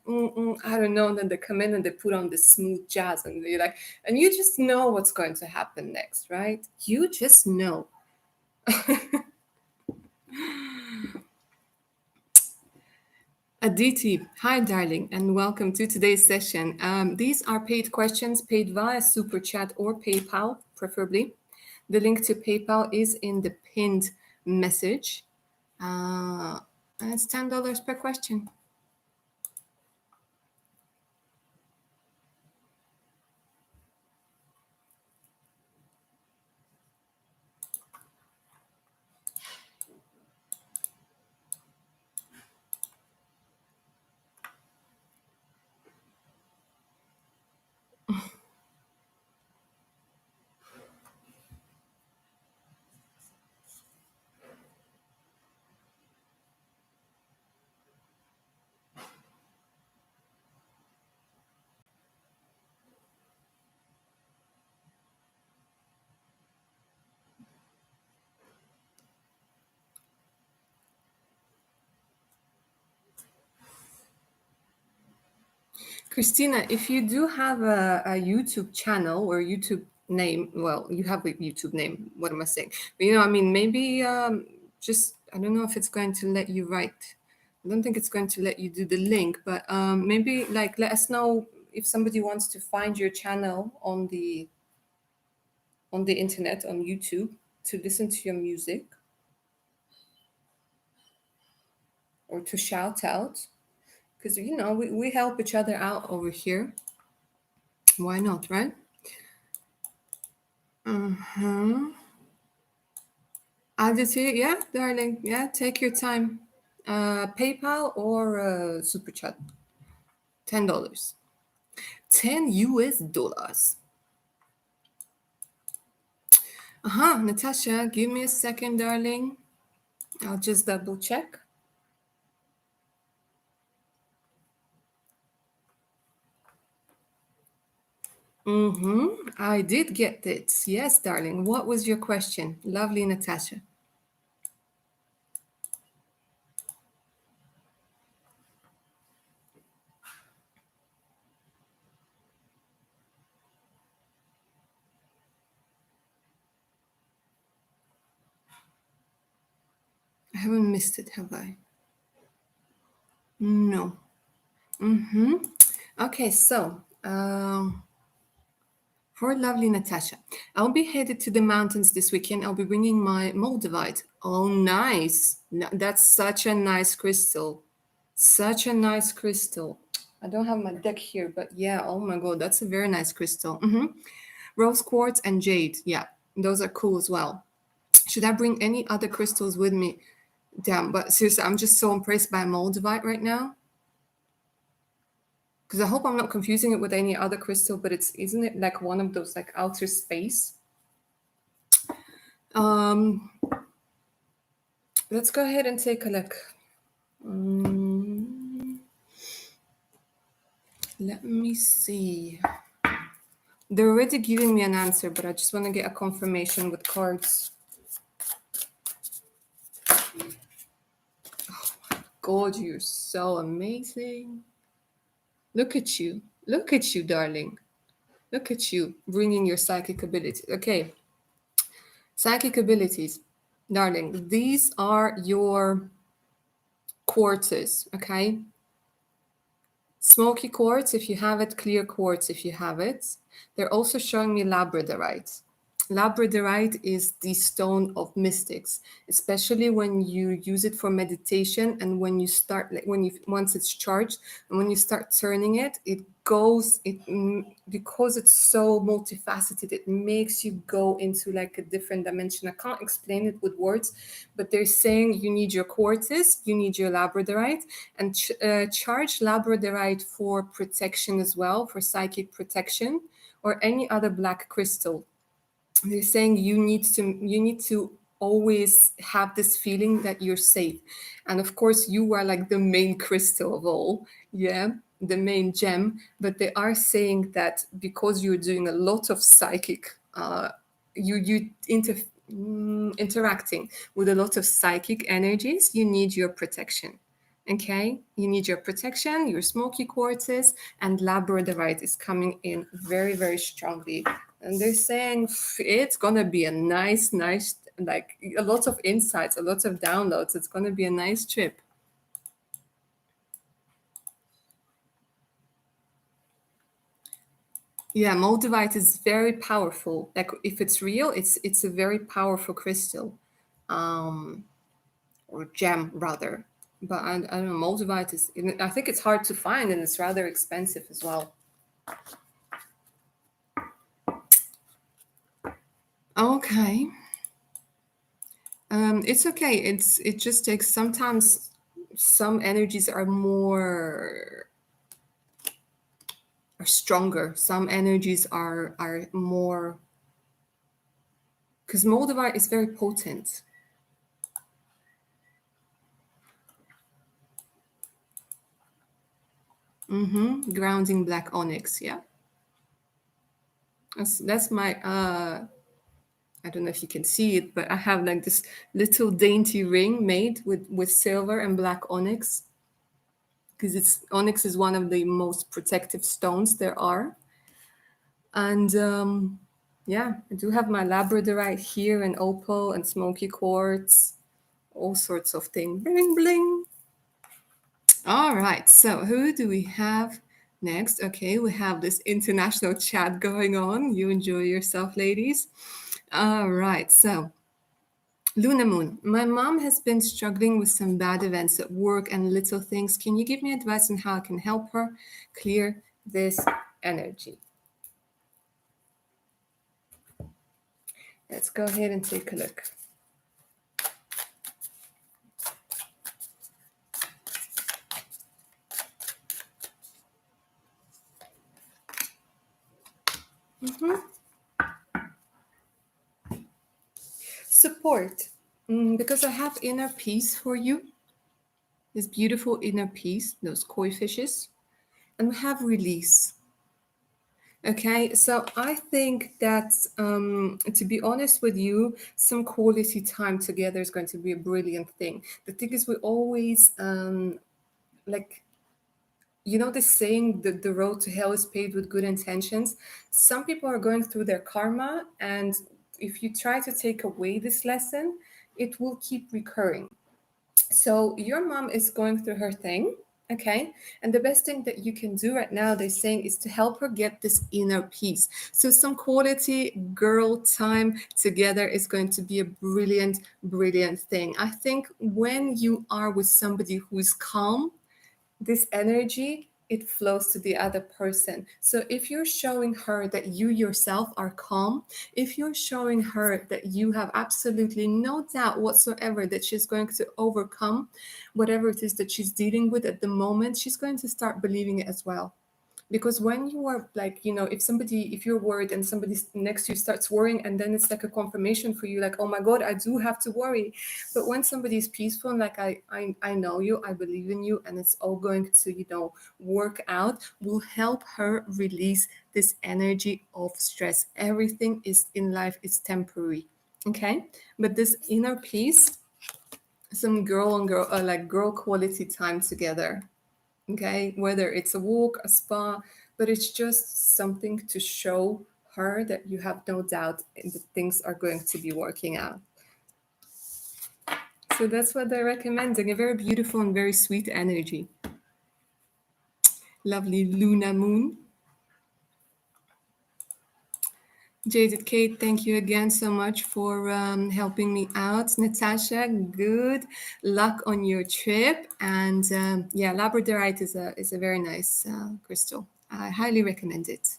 I don't know. And then they come in and they put on this smooth jazz and they're like, and you just know what's going to happen next, right? You just know. Aditi, hi darling, and welcome to today's session. These are paid questions paid via Super Chat or PayPal, preferably. The link to PayPal is in the pinned message. And it's $10 per question. Christina, if you do have a YouTube channel or YouTube name, well, you have a YouTube name. What am I saying? But, I mean, maybe just, I don't know if it's going to let you write. I don't think it's going to let you do the link, but maybe like let us know if somebody wants to find your channel on the internet on YouTube to listen to your music or to shout out because we help each other out over here. Why not, right? Uh-huh. Add it here. Yeah, darling. Yeah, take your time. PayPal or Super Chat. $10. 10 US dollars. Uh-huh. Natasha, give me a second, darling. I'll just double check. Mm-hmm. I did get it. Yes, darling. What was your question? Lovely Natasha. I haven't missed it, have I? No. Mm-hmm. Okay, so for lovely Natasha, I'll be headed to the mountains this weekend. I'll be bringing my moldavite. Oh, nice. That's such a nice crystal. Such a nice crystal. I don't have my deck here, but yeah, oh my God, that's a very nice crystal. Rose quartz and jade. Yeah, those are cool as well. Should I bring any other crystals with me? Damn, but seriously, I'm just so impressed by moldavite right now. Because I hope I'm not confusing it with any other crystal, but isn't it like one of those like outer space? Um, let's go ahead and take a look. Let me see. They're already giving me an answer, but I just want to get a confirmation with cards. God, you're so amazing. Look at you. Look at you, darling. Look at you bringing your psychic ability. Okay. Psychic abilities. Darling, these are your quarters, okay? Smoky quartz if you have it, clear quartz if you have it. They're also showing me labradorite. Labradorite is the stone of mystics, especially when you use it for meditation and when you start, like when you once it's charged and when you start turning it, it goes because it's so multifaceted, it makes you go into like a different dimension. I can't explain it with words, but they're saying you need your quartz, you need your labradorite, and charge labradorite for protection as well, for psychic protection, or any other black crystal. They're saying you need to always have this feeling that you're safe, and of course you are like the main crystal of all, yeah, the main gem. But they are saying that because you're doing a lot of psychic interacting with a lot of psychic energies, you need your protection. Okay, you need your protection, your smoky quartzes, and labradorite is coming in very, very strongly. And they're saying it's gonna be a nice, like a lot of insights, a lot of downloads. It's gonna be a nice trip. Yeah, moldavite is very powerful. Like if it's real, it's a very powerful crystal, or gem rather. But I don't know, moldavite is. I think it's hard to find and it's rather expensive as well. Okay. It's okay. It just takes sometimes some energies are stronger. Some energies are more because moldavite is very potent. Grounding black onyx. Yeah, that's my I don't know if you can see it, but I have like this little dainty ring made with silver and black onyx. because it's onyx is one of the most protective stones there are. And yeah, I do have my labradorite here and opal and smoky quartz, all sorts of things. Bling bling. All right, so who do we have next? Okay, we have this international chat going on. You enjoy yourself, ladies. All right, so Luna Moon, my mom has been struggling with some bad events at work and little things. Can you give me advice on how I can help her clear this energy? Let's go ahead and take a look. Mhm. Support. Because I have inner peace for you, this beautiful inner peace, those koi fishes, and we have release. Okay, so I think that to be honest with you, some quality time together is going to be a brilliant thing. The thing is, we always like, you know, the saying that the road to hell is paved with good intentions. Some people are going through their karma, and if you try to take away this lesson, it will keep recurring. So your mom is going through her thing, okay? And the best thing that you can do right now, they're saying, is to help her get this inner peace. So some quality girl time together is going to be a brilliant, brilliant thing. I think when you are with somebody who is calm, this energy, it flows to the other person. So if you're showing her that you yourself are calm, if you're showing her that you have absolutely no doubt whatsoever that she's going to overcome whatever it is that she's dealing with at the moment, she's going to start believing it as well. Because when you are like, you know, if you're worried and somebody next to you starts worrying, and then it's like a confirmation for you, like, oh my god, I do have to worry. But when somebody is peaceful and like, I know you, I believe in you, and it's all going to, you know, work out, will help her release this energy of stress. Everything is in life is temporary, okay? But this inner peace, some girl on girl, like girl quality time together, okay? Whether it's a walk, a spa, but it's just something to show her that you have no doubt that things are going to be working out. So that's what they're recommending, a very beautiful and very sweet energy. Lovely Luna Moon. Jaded Kate, thank you again so much for helping me out. Natasha, good luck on your trip. And yeah, labradorite is a very nice crystal. I highly recommend it.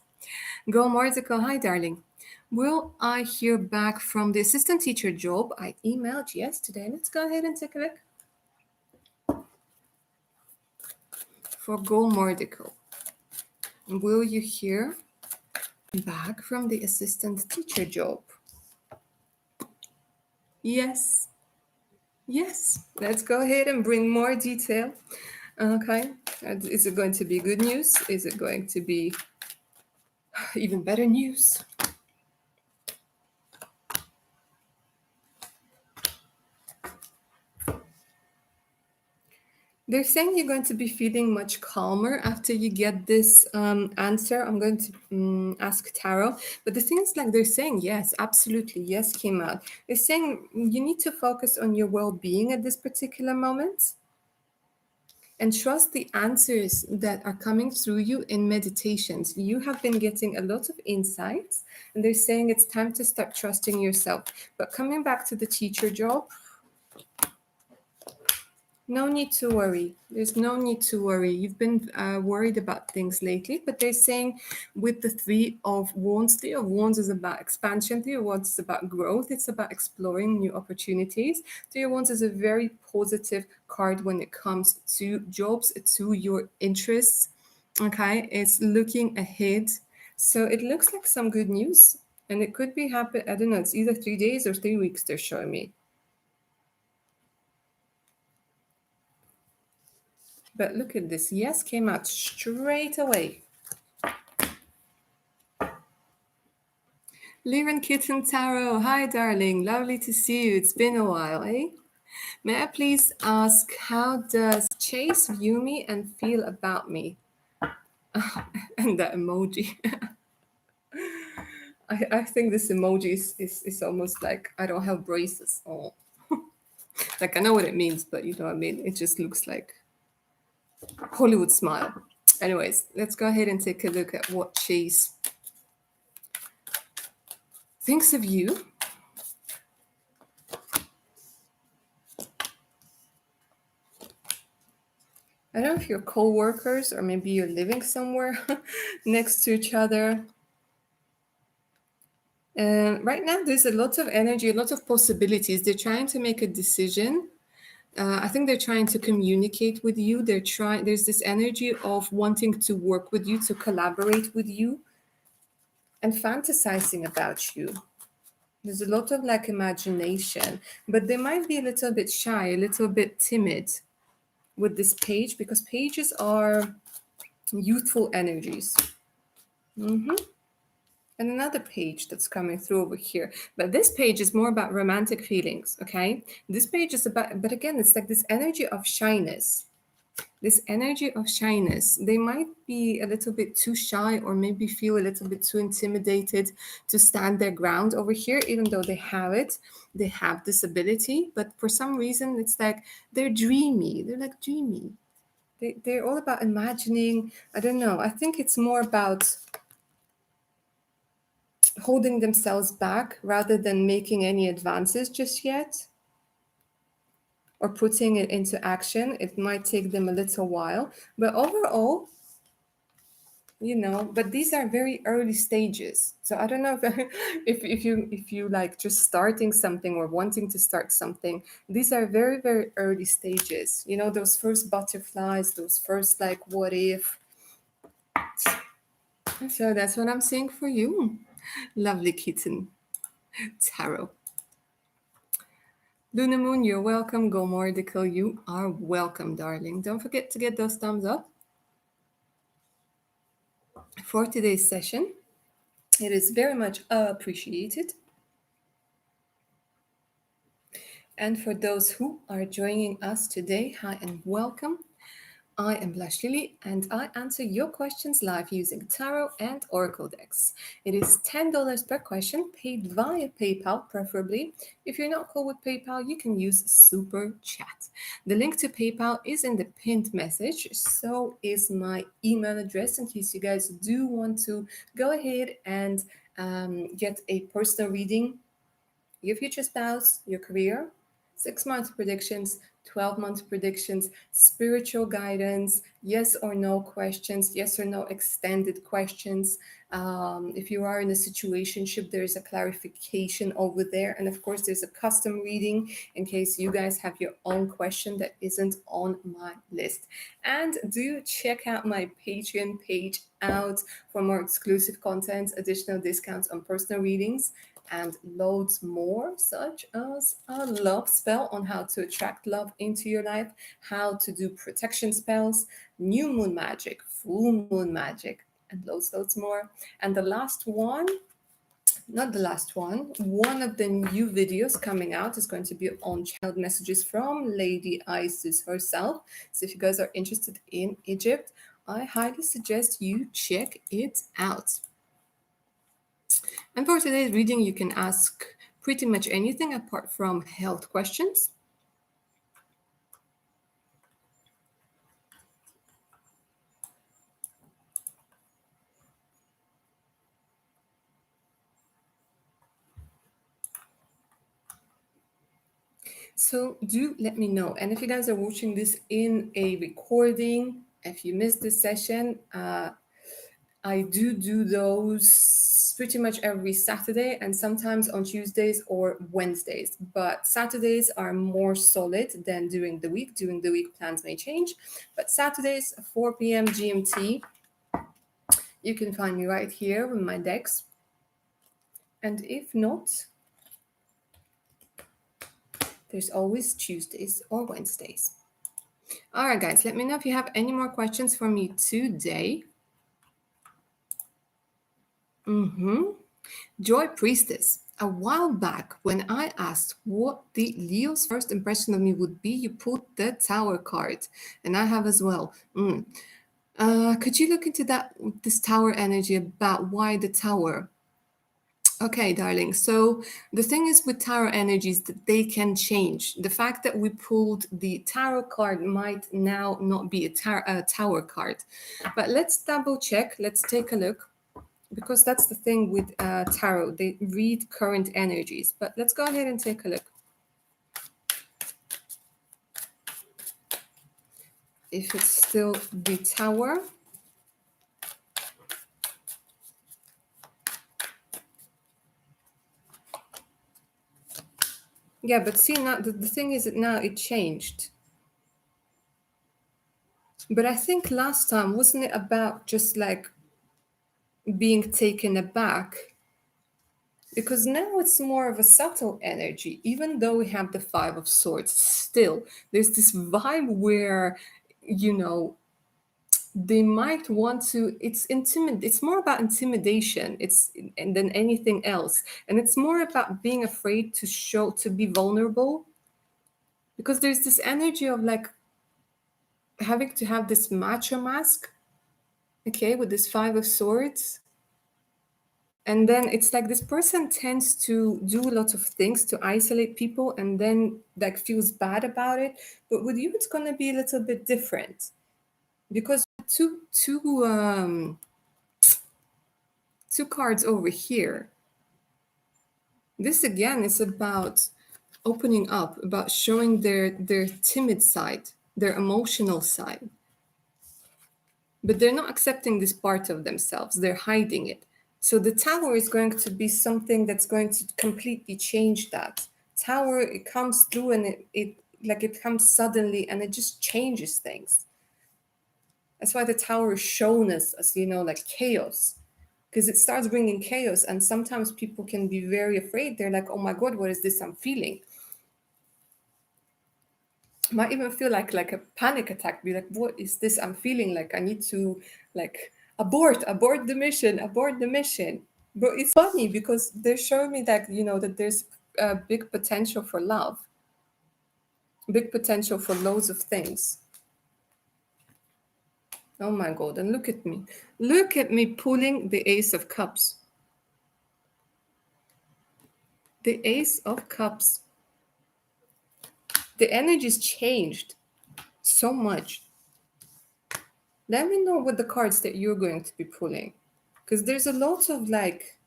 Go Marzico, hi darling. Will I hear back from the assistant teacher job I emailed yesterday? Let's go ahead and take a look. For Go Marzico, will you hear back from the assistant teacher job? Yes. Yes. Let's go ahead and bring more detail. Okay. Is it going to be good news? Is it going to be even better news? They're saying you're going to be feeling much calmer after you get this answer. I'm going to ask Tarot. But the thing is, like, they're saying, yes, absolutely, yes, came out. They're saying you need to focus on your well being at this particular moment and trust the answers that are coming through you in meditations. You have been getting a lot of insights, and they're saying it's time to start trusting yourself. But coming back to the teacher job, no need to worry. There's no need to worry. You've been worried about things lately, but they're saying with the Three of Wands is about expansion. Three of Wands is about growth. It's about exploring new opportunities. Three of Wands is a very positive card when it comes to jobs, to your interests. Okay, it's looking ahead. So it looks like some good news, and it could be happen. I don't know. It's either 3 days or 3 weeks. They're showing me. But look at this. Yes came out straight away. Liran Kitten Tarot. Hi, darling. Lovely to see you. It's been a while, eh? May I please ask, how does Chase view me and feel about me? And that emoji. I think this emoji is almost like I don't have braces. Oh, like I know what it means, but you know what I mean? It just looks like Hollywood smile. Anyways, let's go ahead and take a look at what Chase thinks of you. I don't know if you're co-workers or maybe you're living somewhere next to each other. Right now, there's a lot of energy, a lot of possibilities. They're trying to make a decision. I think they're trying to communicate with you. They're trying. There's this energy of wanting to work with you, to collaborate with you, and fantasizing about you. There's a lot of like imagination, but they might be a little bit shy, a little bit timid with this page because pages are youthful energies. Hmm. And another page that's coming through over here. But this page is more about romantic feelings, okay? This page is about, but again, it's like this energy of shyness. This energy of shyness. They might be a little bit too shy or maybe feel a little bit too intimidated to stand their ground over here, even though they have it. They have this ability, but for some reason, it's like they're dreamy. They're like dreamy. They're all about imagining. I don't know. I think it's more about holding themselves back rather than making any advances just yet or putting it into action. It might take them a little while, but overall, you know, but these are very early stages. So I don't know if if you like just starting something or wanting to start something, these are very, very early stages. You know, those first butterflies, those first like what if. So that's what I'm seeing for you. Lovely kitten. Tarot. Luna Moon, you're welcome. Go Mordical, you are welcome, darling. Don't forget to get those thumbs up for today's session. It is very much appreciated. And for those who are joining us today, hi and welcome. I am Blush Lily and I answer your questions live using tarot and oracle decks. It is $10 per question, paid via PayPal preferably. If you're not cool with PayPal, you can use Super Chat. The link to PayPal is in the pinned message, so is my email address in case you guys do want to go ahead and get a personal reading, your future spouse, your career, 6 month predictions, 12-month predictions, spiritual guidance, yes or no questions, yes or no extended questions. If you are in a situationship, there is a clarification over there. And of course, there's a custom reading in case you guys have your own question that isn't on my list. And do check out my Patreon page out for more exclusive content, additional discounts on personal readings, and loads more, such as a love spell on how to attract love into your life, how to do protection spells, new moon magic, full moon magic, and loads more. And the last one, not the last one of the new videos coming out is going to be on child messages from Lady Isis herself. So if you guys are interested in Egypt, I highly suggest you check it out. And for today's reading, you can ask pretty much anything apart from health questions. So do let me know. And if you guys are watching this in a recording, if you missed this session, I do those pretty much every Saturday and sometimes on Tuesdays or Wednesdays. But Saturdays are more solid than during the week. During the week, plans may change. But Saturdays, 4 p.m. GMT, you can find me right here with my decks. And if not, there's always Tuesdays or Wednesdays. All right, guys, let me know if you have any more questions for me today. Joy Priestess. a while back when I asked what the Leo's first impression of me would be, you put the Tower card, and I have as well. Could you look into this Tower energy about why the Tower? Okay, darling. So the thing is with tarot energies that they can change. The fact that we pulled the tarot card might now not be a tower card. But let's double check. Let's take a look because that's the thing with tarot. They read current energies. But let's go ahead and take a look. If it's still the tower. Yeah, but see, now the thing is that now it changed. But I think last time, wasn't it about just like being taken aback? Because now it's more of a subtle energy, even though we have the Five of Swords, still there's this vibe where, you know, they might want to, it's more about intimidation, it's and than anything else. And it's more about being afraid to show, to be vulnerable. Because there's this energy of like having to have this macho mask, okay, with this Five of Swords. And then it's like this person tends to do a lot of things to isolate people and then like feels bad about it. But with you, it's gonna be a little bit different because two cards over here. This again is about opening up, about showing their timid side, their emotional side. But they're not accepting this part of themselves, they're hiding it. So the tower is going to be something that's going to completely change that. Tower, it comes through and it comes suddenly and it just changes things. That's why the tower is shown as like chaos, because it starts bringing chaos. And sometimes people can be very afraid. They're like, oh my God, what is this I'm feeling? Might even feel like a panic attack, be like, what is this I'm feeling? Like I need to like abort the mission. But it's funny because they're showing me that that there's a big potential for love, big potential for loads of things. Oh my God, and look at me pulling the Ace of Cups. The Ace of Cups, the energy's changed so much. Let me know what the cards that you're going to be pulling, because there's a lot of like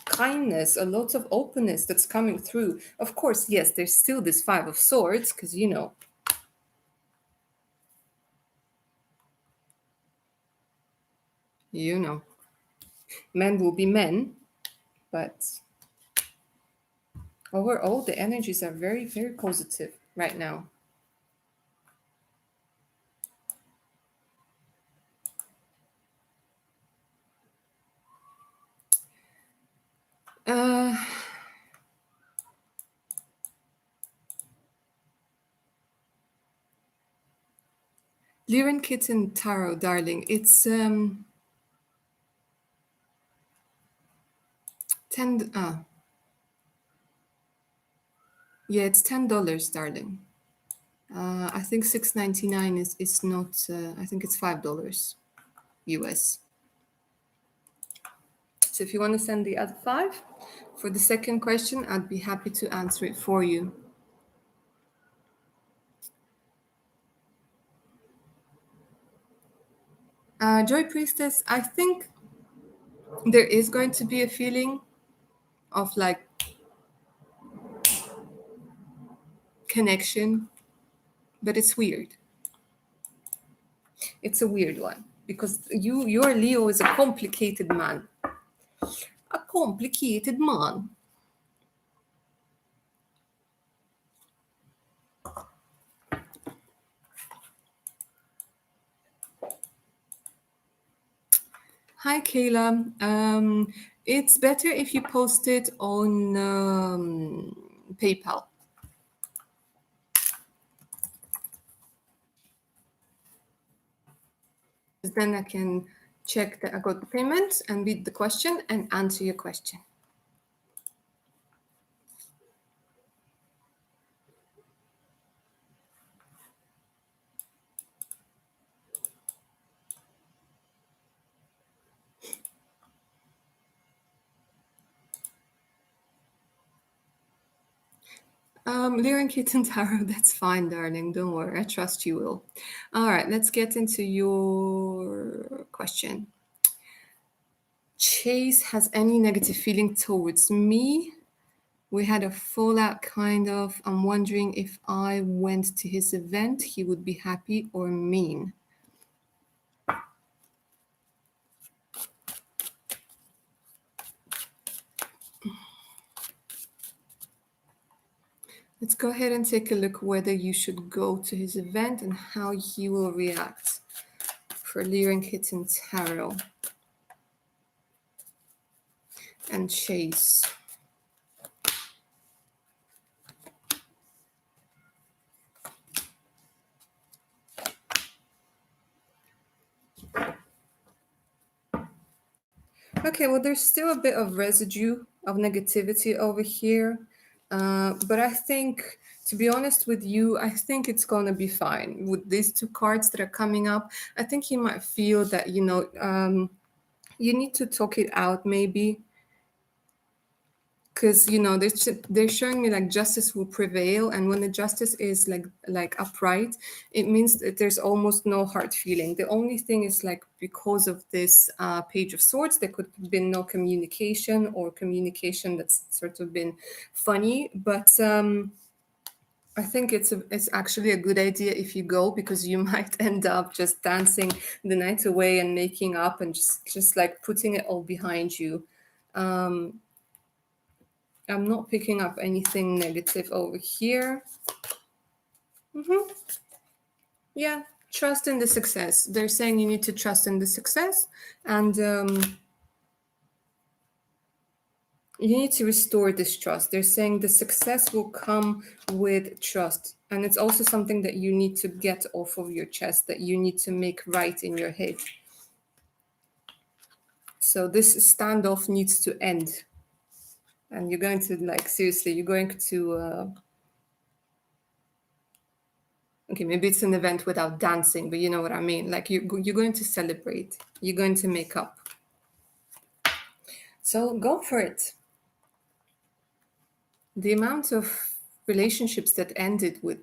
kindness, a lot of openness that's coming through. Of course, yes, there's still this Five of Swords, because men will be men, but overall the energies are very, very positive right now. uh Liren Kitten Tarot, darling, it's 10 yeah, it's $10, darling. I think $6.99 is not. I think it's $5 US. So if you want to send the other five for the second question, I'd be happy to answer it for you. Joy Priestess, I think there is going to be a feeling of like connection, but it's weird. It's a weird one because your Leo is a complicated man. A complicated man. Hi, Kayla. It's better if you post it on PayPal. Then I can check that I got the payment and read the question and answer your question. Lyric Kitten Tarot, that's fine, darling. Don't worry. I trust you will. All right, let's get into your question. Chase has any negative feeling towards me? We had a fallout, kind of. I'm wondering if I went to his event, he would be happy or mean. Let's go ahead and take a look whether you should go to his event and how he will react for Lyric Kitten Tarot and Chase. Okay, well, there's still a bit of residue of negativity over here. But I think, to be honest with you, I think it's going to be fine. With these two cards that are coming up, I think you might feel that, you need to talk it out maybe, because they're showing me like justice will prevail, and when the justice is like upright, it means that there's almost no hard feeling. The only thing is like, because of this page of swords, there could have been no communication, or communication that's sort of been funny. But I think it's actually a good idea if you go, because you might end up just dancing the night away and making up and just like putting it all behind you. I'm not picking up anything negative over here. Yeah, trust in the success. They're saying you need to trust in the success, and you need to restore this trust. They're saying the success will come with trust. And it's also something that you need to get off of your chest, that you need to make right in your head. So this standoff needs to end. And you're going to, like, seriously, you're going to okay, maybe it's an event without dancing, but you know what I mean. Like, you're going to celebrate. You're going to make up. So go for it. The amount of relationships that ended with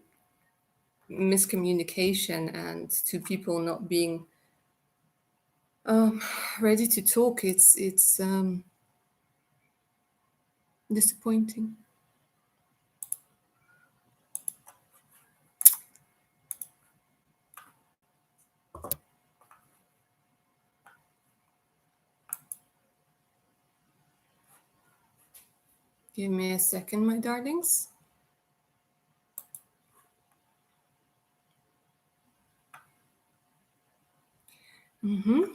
miscommunication and two people not being ready to talk, it's disappointing. Give me a second, my darlings.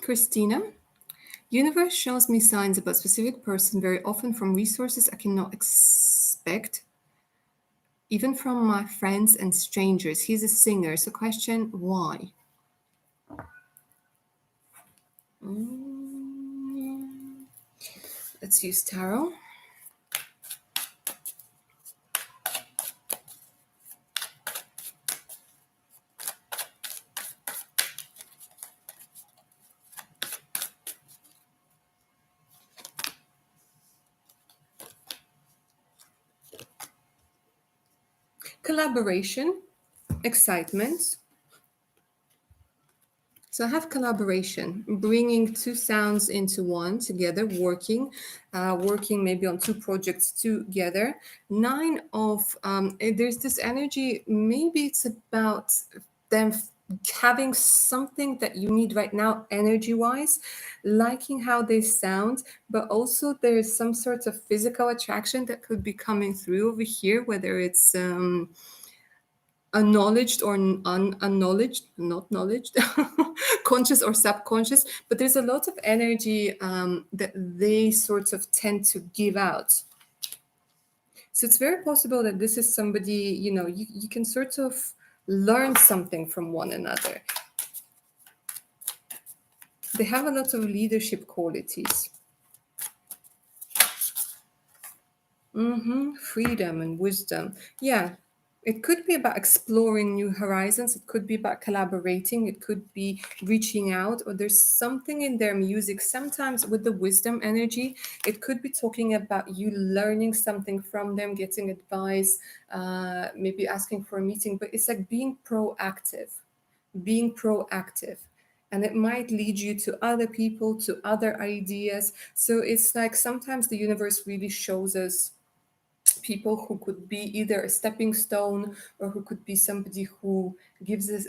Christina. Universe shows me signs about specific person very often from resources I cannot expect, even from my friends and strangers. He's a singer. So question, why? Let's use tarot. Collaboration, excitement. So I have collaboration, bringing two sounds into one together, working maybe on two projects together. Nine of, there's this energy, maybe it's about them having something that you need right now, energy-wise, liking how they sound, but also there's some sort of physical attraction that could be coming through over here, whether it's acknowledged or unknowledged, not knowledged, conscious or subconscious, but there's a lot of energy that they sort of tend to give out. So it's very possible that this is somebody, you can sort of learn something from one another. They have a lot of leadership qualities. Freedom and wisdom. Yeah, It could be about exploring new horizons. It could be about collaborating. It could be reaching out, or there's something in their music. Sometimes with the wisdom energy, it could be talking about you learning something from them, getting advice, maybe asking for a meeting, but it's like being proactive. And it might lead you to other people, to other ideas. So it's like sometimes the universe really shows us people who could be either a stepping stone, or who could be somebody who gives us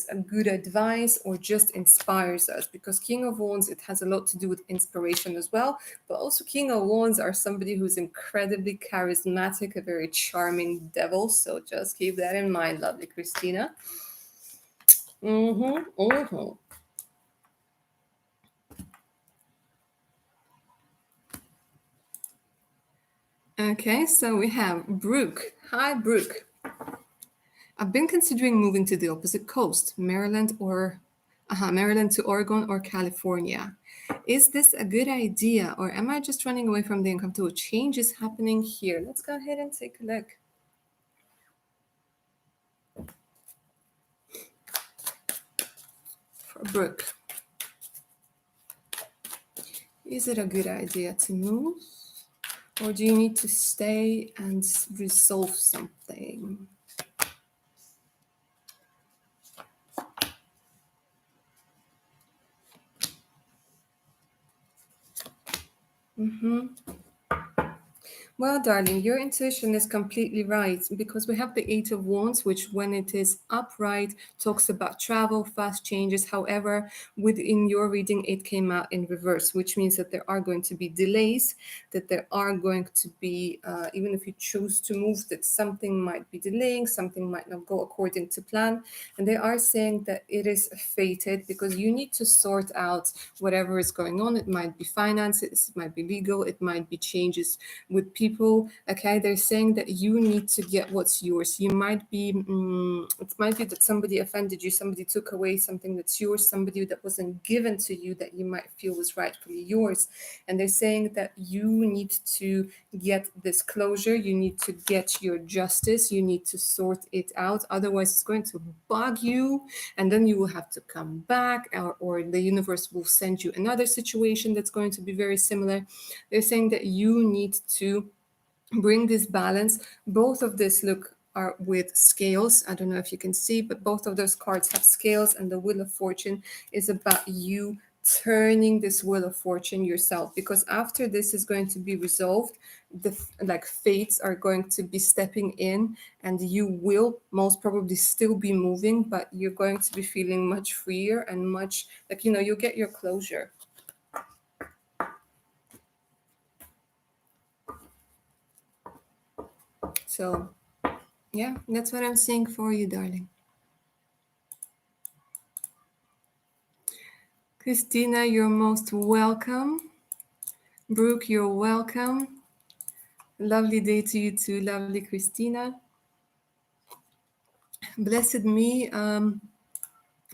a good advice, or just inspires us, because King of Wands, it has a lot to do with inspiration as well. But also King of Wands are somebody who's incredibly charismatic, a very charming devil. So just keep that in mind, lovely Christina. Mm-hmm, mm-hmm. Okay, so we have Brooke. Hi, Brooke. I've been considering moving to the opposite coast, Maryland to Oregon or California. Is this a good idea, or am I just running away from the uncomfortable changes happening here? Let's go ahead and take a look. For Brooke, is it a good idea to move, or do you need to stay and resolve something? Well, darling, your intuition is completely right, because we have the Eight of Wands, which, when it is upright, talks about travel, fast changes. However, within your reading, it came out in reverse, which means that there are going to be delays, that there are going to be, even if you choose to move, that something might be delaying, something might not go according to plan. And they are saying that it is fated, because you need to sort out whatever is going on. It might be finances, it might be legal, it might be changes with people. Okay, they're saying that you need to get what's yours. You might be it might be that somebody offended you, somebody took away something that's yours, somebody that wasn't given to you that you might feel was rightfully yours. And they're saying that you need to get this closure, you need to get your justice, you need to sort it out, otherwise it's going to bug you, and then you will have to come back, or the universe will send you another situation that's going to be very similar. They're saying that you need to bring this balance. Both of this look are with scales. I don't know if you can see, but both of those cards have scales, and the Wheel of Fortune is about you turning this Wheel of Fortune yourself, because after this is going to be resolved, the like fates are going to be stepping in, and you will most probably still be moving, but you're going to be feeling much freer and much like, you'll get your closure. So yeah, that's what I'm seeing for you, darling. Christina, you're most welcome. Brooke, you're welcome. Lovely day to you too, lovely Christina. Blessed me.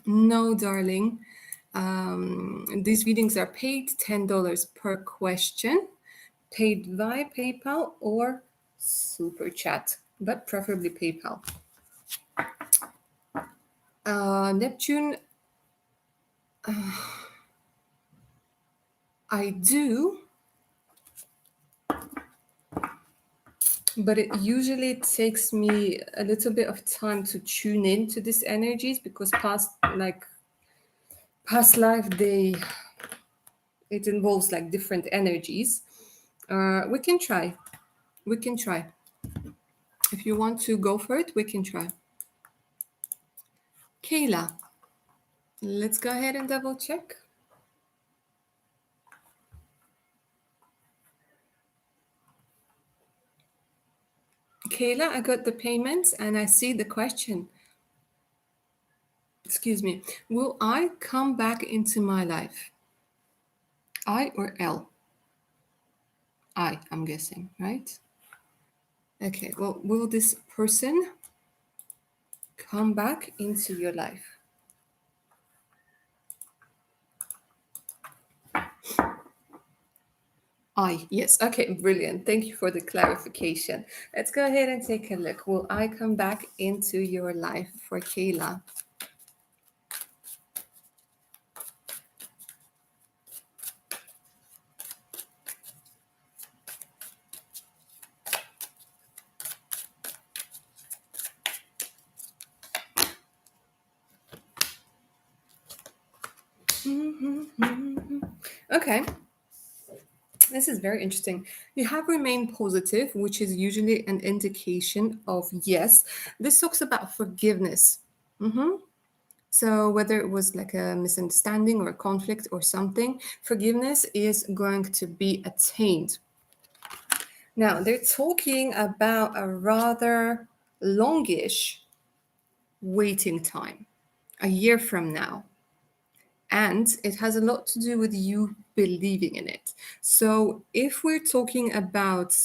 No, darling. These readings are paid $10 per question, paid via PayPal or Super Chat, but preferably PayPal. Neptune, I do, but it usually takes me a little bit of time to tune in to these energies, because past life, it involves like different energies. We can try. We can try. If you want to go for it, we can try. Kayla, let's go ahead and double check. Kayla, I got the payments and I see the question. Excuse me. Will I come back into my life? I or L? I'm guessing, right? Okay, well, will this person come back into your life? I, yes. Okay, brilliant. Thank you for the clarification. Let's go ahead and take a look. Will I come back into your life for Kayla? Okay, this is very interesting. You have remained positive, which is usually an indication of yes. This talks about forgiveness. So, whether it was like a misunderstanding or a conflict or something, forgiveness is going to be attained. Now, they're talking about a rather longish waiting time, a year from now. And it has a lot to do with you believing in it. So, if we're talking about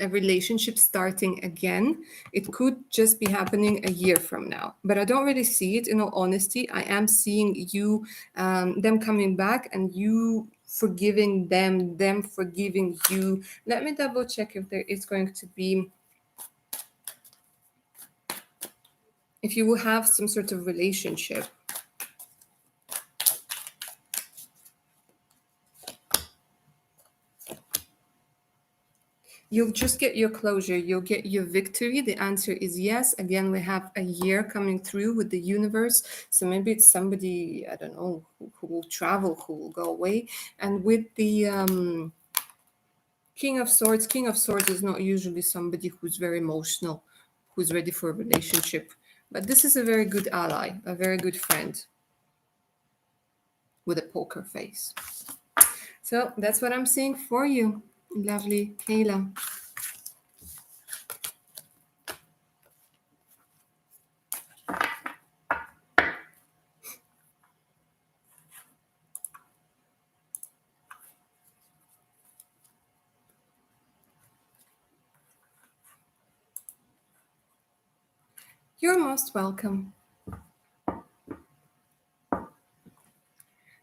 a relationship starting again, it could just be happening a year from now. But I don't really see it, in all honesty. I am seeing you, them coming back and you forgiving them forgiving you. Let me double check if there is going to be, if you will have some sort of relationship. You'll just get your closure. You'll get your victory. The answer is yes. Again, we have a year coming through with the universe. So maybe it's somebody, I don't know, who will travel, who will go away. And with the King of Swords is not usually somebody who's very emotional, who's ready for a relationship. But this is a very good ally, a very good friend with a poker face. So that's what I'm seeing for you, lovely Kayla. You're most welcome.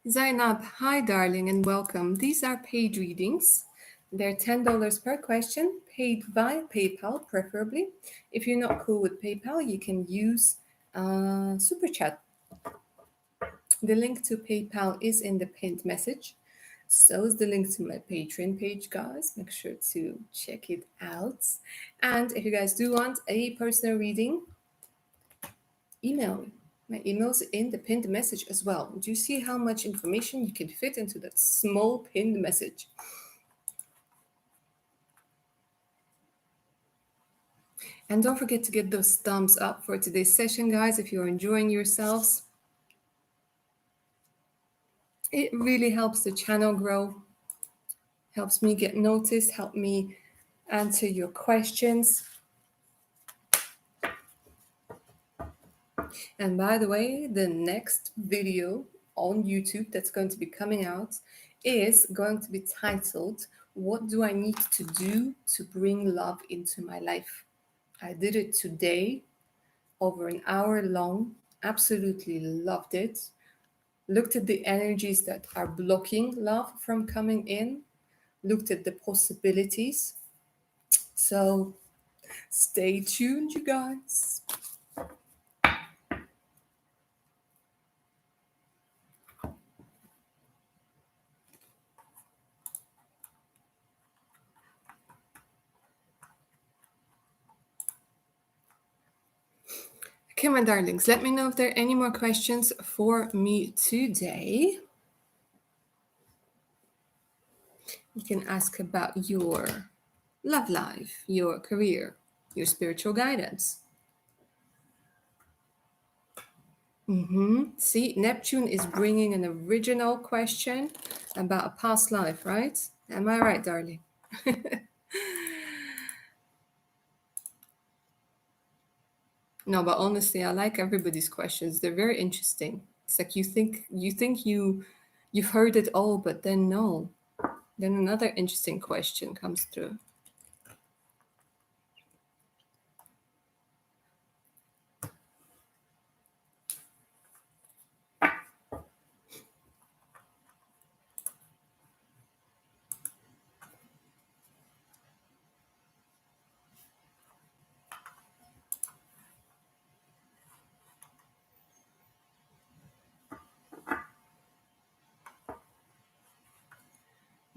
Zainab, hi darling and welcome. These are paid readings. They're $10 per question, paid by PayPal preferably. If you're not cool with PayPal, you can use Super Chat. The link to PayPal is in the pinned message. So is the link to my Patreon page, guys. Make sure to check it out. And if you guys do want a personal reading, email me. My email's in the pinned message as well. Do you see how much information you can fit into that small pinned message? And don't forget to get those thumbs up for today's session, guys, if you're enjoying yourselves. It really helps the channel grow, helps me get noticed, help me answer your questions. And by the way, the next video on YouTube that's going to be coming out is going to be titled, What Do I Need to Do to Bring Love into My Life? I did it today, over an hour long. Absolutely loved it. Looked at the energies that are blocking love from coming in, looked at the possibilities. So stay tuned, you guys. Okay, my darlings, let me know if there are any more questions for me today. You can ask about your love life, your career, your spiritual guidance. See, Neptune is bringing an original question about a past life, right? Am I right, darling? No, but honestly, I like everybody's questions. They're very interesting. It's like you've heard it all, but then no. Then another interesting question comes through.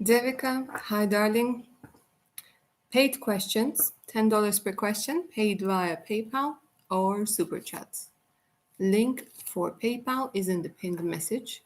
Devika, hi darling. Paid questions, $10 per question, paid via PayPal or Super Chat. Link for PayPal is in the pinned message.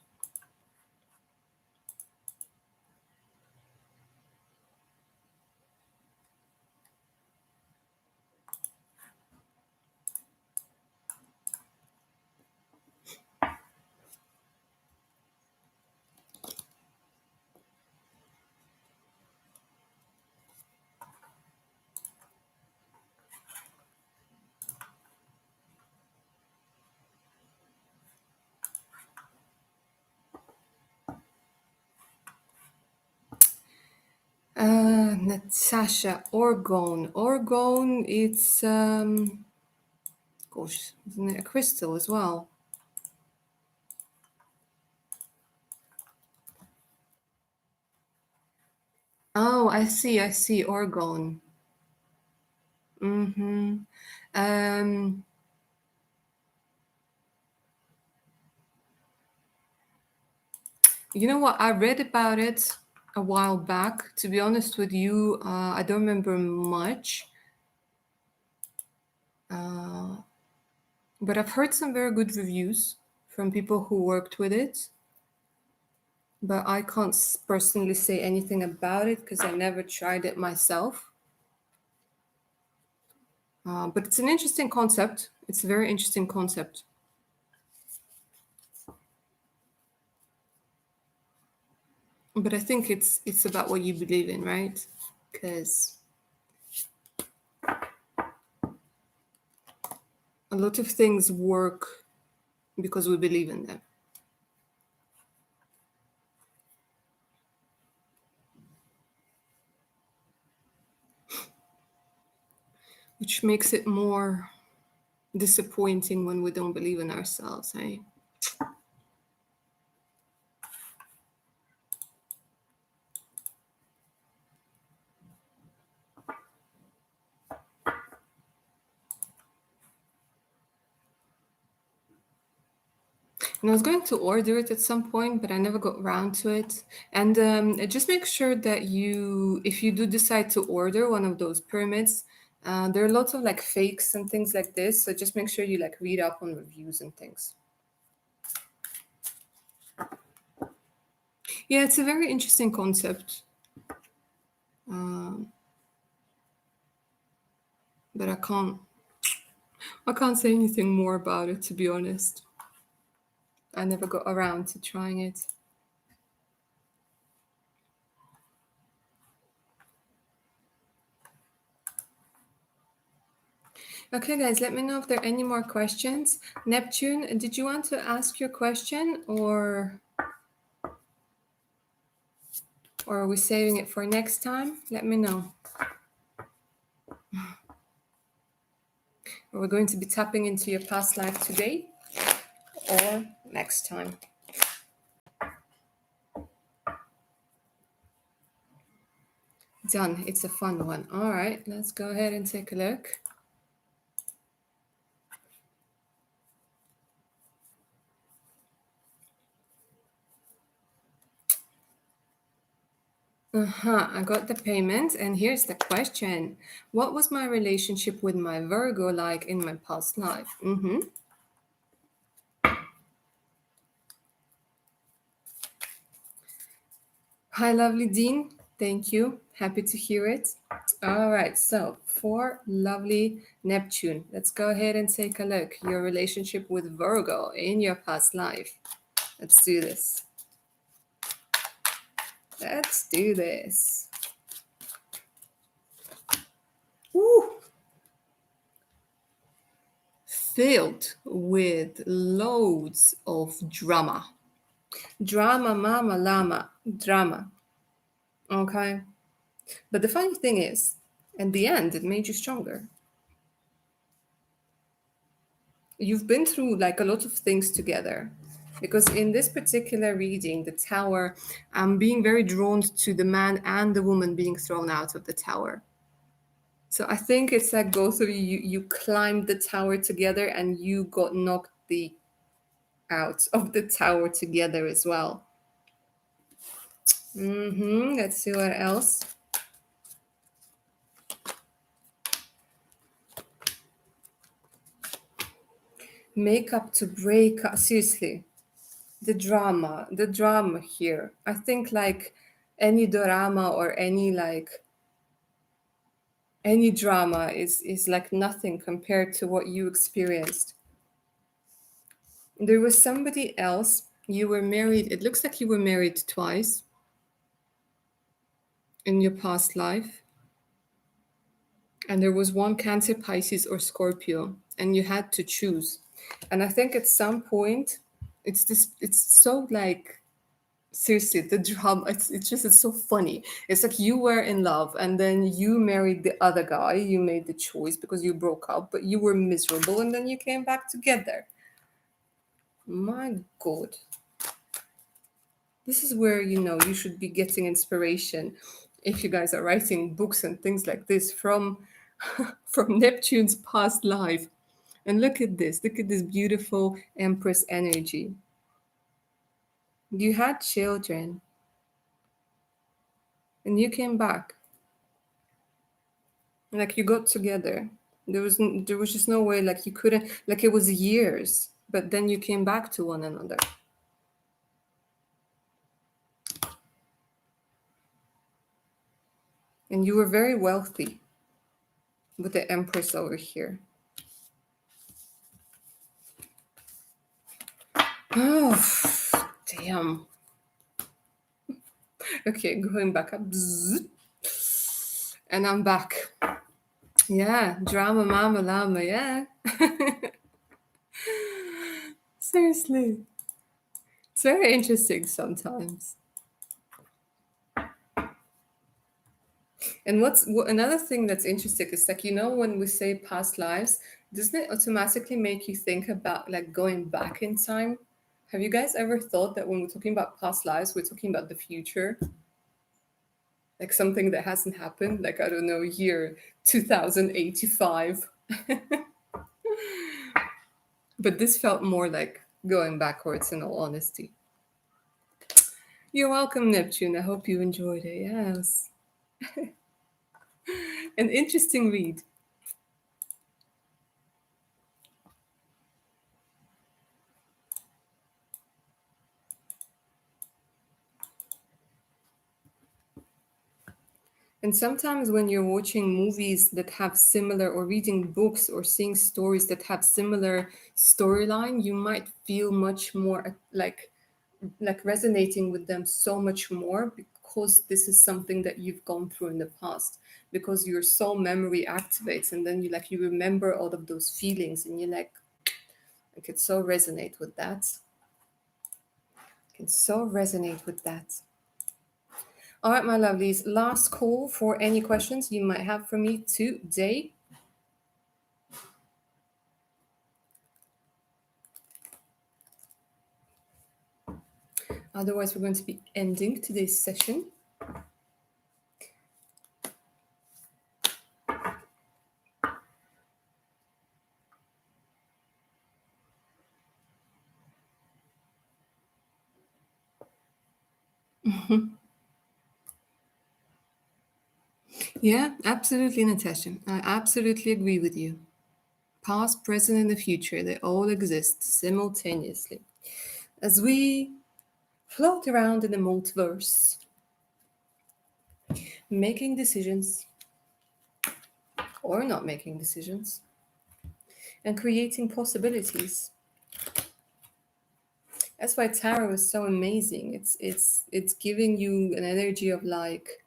Natasha, orgone. Orgone, it's, gosh, isn't it a crystal as well? Oh, I see, orgone. Mm-hmm. Um, you know what? I read about it a while back. To be honest with you, I don't remember much. Uh, but I've heard some very good reviews from people who worked with it. But I can't personally say anything about it because I never tried it myself. But it's an interesting concept. It's a very interesting concept. But I think it's about what you believe in, right? Because a lot of things work because we believe in them, which makes it more disappointing when we don't believe in ourselves, eh? And I was going to order it at some point, but I never got around to it. And just make sure that if you do decide to order one of those pyramids, there are lots of like fakes and things like this. So just make sure you like read up on reviews and things. Yeah, it's a very interesting concept. Um, but I can't say anything more about it, to be honest. I never got around to trying it. Okay, guys, let me know if there are any more questions. Neptune, did you want to ask your question, or are we saving it for next time? Let me know. Are we going to be tapping into your past life today or next time? Done. It's a fun one. All right, let's go ahead and take a look. I got the payment, and here's the question. What was my relationship with my Virgo like in my past life? Hi, lovely Dean. Thank you. Happy to hear it. All right, so for lovely Neptune, let's go ahead and take a look. Your relationship with Virgo in your past life. Let's do this. Let's do this. Woo! Filled with loads of drama. Drama, mama, llama, drama. Okay. But the funny thing is, in the end, it made you stronger. You've been through like a lot of things together. Because in this particular reading, the tower, I'm being very drawn to the man and the woman being thrown out of the tower. So I think it's like both of you climbed the tower together and you got knocked out of the tower together as well. Let's see what else. Make up to break up. Seriously, the drama here. I think like any drama or any drama is like nothing compared to what you experienced. There was somebody else. You were married. It looks like you were married twice in your past life. And there was one Cancer, Pisces, or Scorpio, and you had to choose. And I think at some point, it's so like, seriously, the drama, it's so funny. It's like you were in love and then you married the other guy, you made the choice because you broke up, but you were miserable and then you came back together. My God. This is where, you should be getting inspiration if you guys are writing books and things like this from from Neptune's past life. And look at this. Look at this beautiful Empress energy. You had children and you came back. Like you got together. There was just no way, like you couldn't, like it was years, but then you came back to one another. And you were very wealthy with the Empress over here. Oh, damn. Okay, going back up. Bzzz. And I'm back. Yeah, drama mama llama, yeah. Seriously. It's very interesting sometimes. And another thing that's interesting is like, when we say past lives, doesn't it automatically make you think about like going back in time? Have you guys ever thought that when we're talking about past lives, we're talking about the future? Like something that hasn't happened, like I don't know, year 2085. But this felt more like going backwards in all honesty. You're welcome, Neptune. I hope you enjoyed it. Yes. An interesting read. And sometimes when you're watching movies that have similar, or reading books or seeing stories that have similar storyline, you might feel much more like resonating with them so much more because this is something that you've gone through in the past, because your soul memory activates and then you remember all of those feelings and you're like, I could so resonate with that. I can so resonate with that. All right, my lovelies, last call for any questions you might have for me today. Otherwise, we're going to be ending today's session. Yeah, absolutely, Natasha. I absolutely agree with you. Past, present, and the future, they all exist simultaneously. As we float around in the multiverse, making decisions or not making decisions, and creating possibilities. That's why tarot is so amazing. It's giving you an energy of like,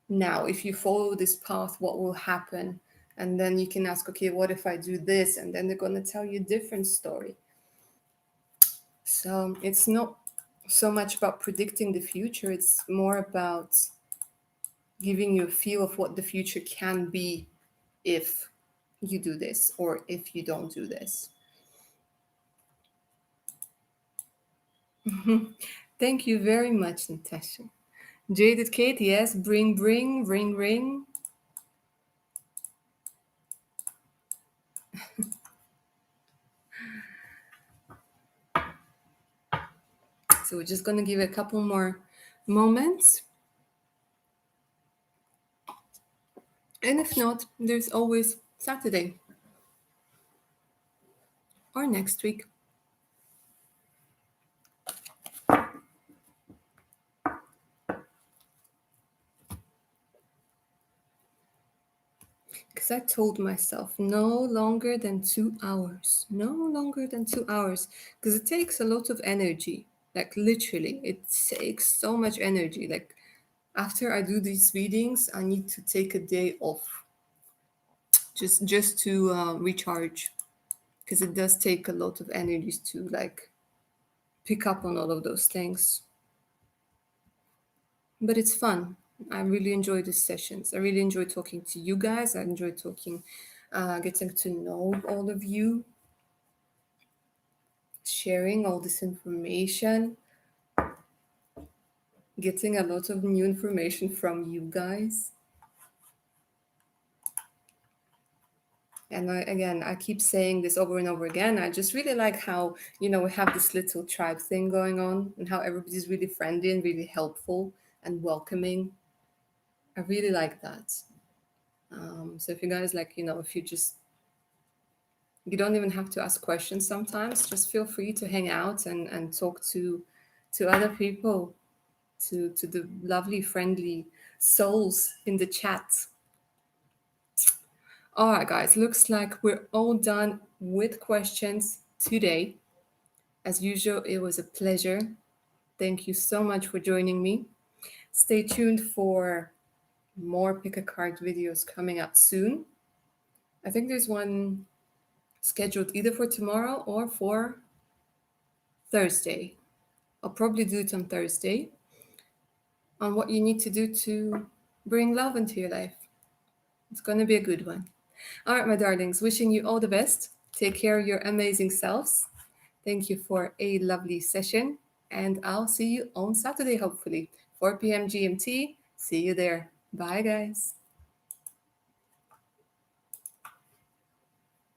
now if you follow this path, what will happen? And then you can ask, okay, what if I do this? And then they're going to tell you a different story. So it's not so much about predicting the future, it's more about giving you a feel of what the future can be if you do this or if you don't do this. Thank you very much, Natasha. Jaded Kate, yes, bring, ring, ring. So we're just going to give it a couple more moments. And if not, there's always Saturday or next week. Because I told myself no longer than 2 hours. No longer than 2 hours. Because it takes a lot of energy. Like literally, it takes so much energy. Like after I do these readings, I need to take a day off just to recharge. Because it does take a lot of energy to like pick up on all of those things. But it's fun. I really enjoy these sessions. I really enjoy talking to you guys. I enjoy talking, getting to know all of you, sharing all this information, getting a lot of new information from you guys. And again, I keep saying this over and over again. I just really like how, we have this little tribe thing going on and how everybody's really friendly and really helpful and welcoming. I really like that. So if you guys like, if you don't even have to ask questions sometimes, just feel free to hang out and talk to other people, to the lovely, friendly souls in the chat. All right, guys, looks like we're all done with questions today. As usual, it was a pleasure. Thank you so much for joining me. Stay tuned for more pick a card videos coming up soon. I think there's one scheduled either for tomorrow or for Thursday. I'll probably do it on Thursday on what you need to do to bring love into your life. It's going to be a good one. All right, my darlings, wishing you all the best. Take care of your amazing selves. Thank you for a lovely session, and I'll see you on Saturday, hopefully, 4 p.m. GMT. See you there. Bye, guys.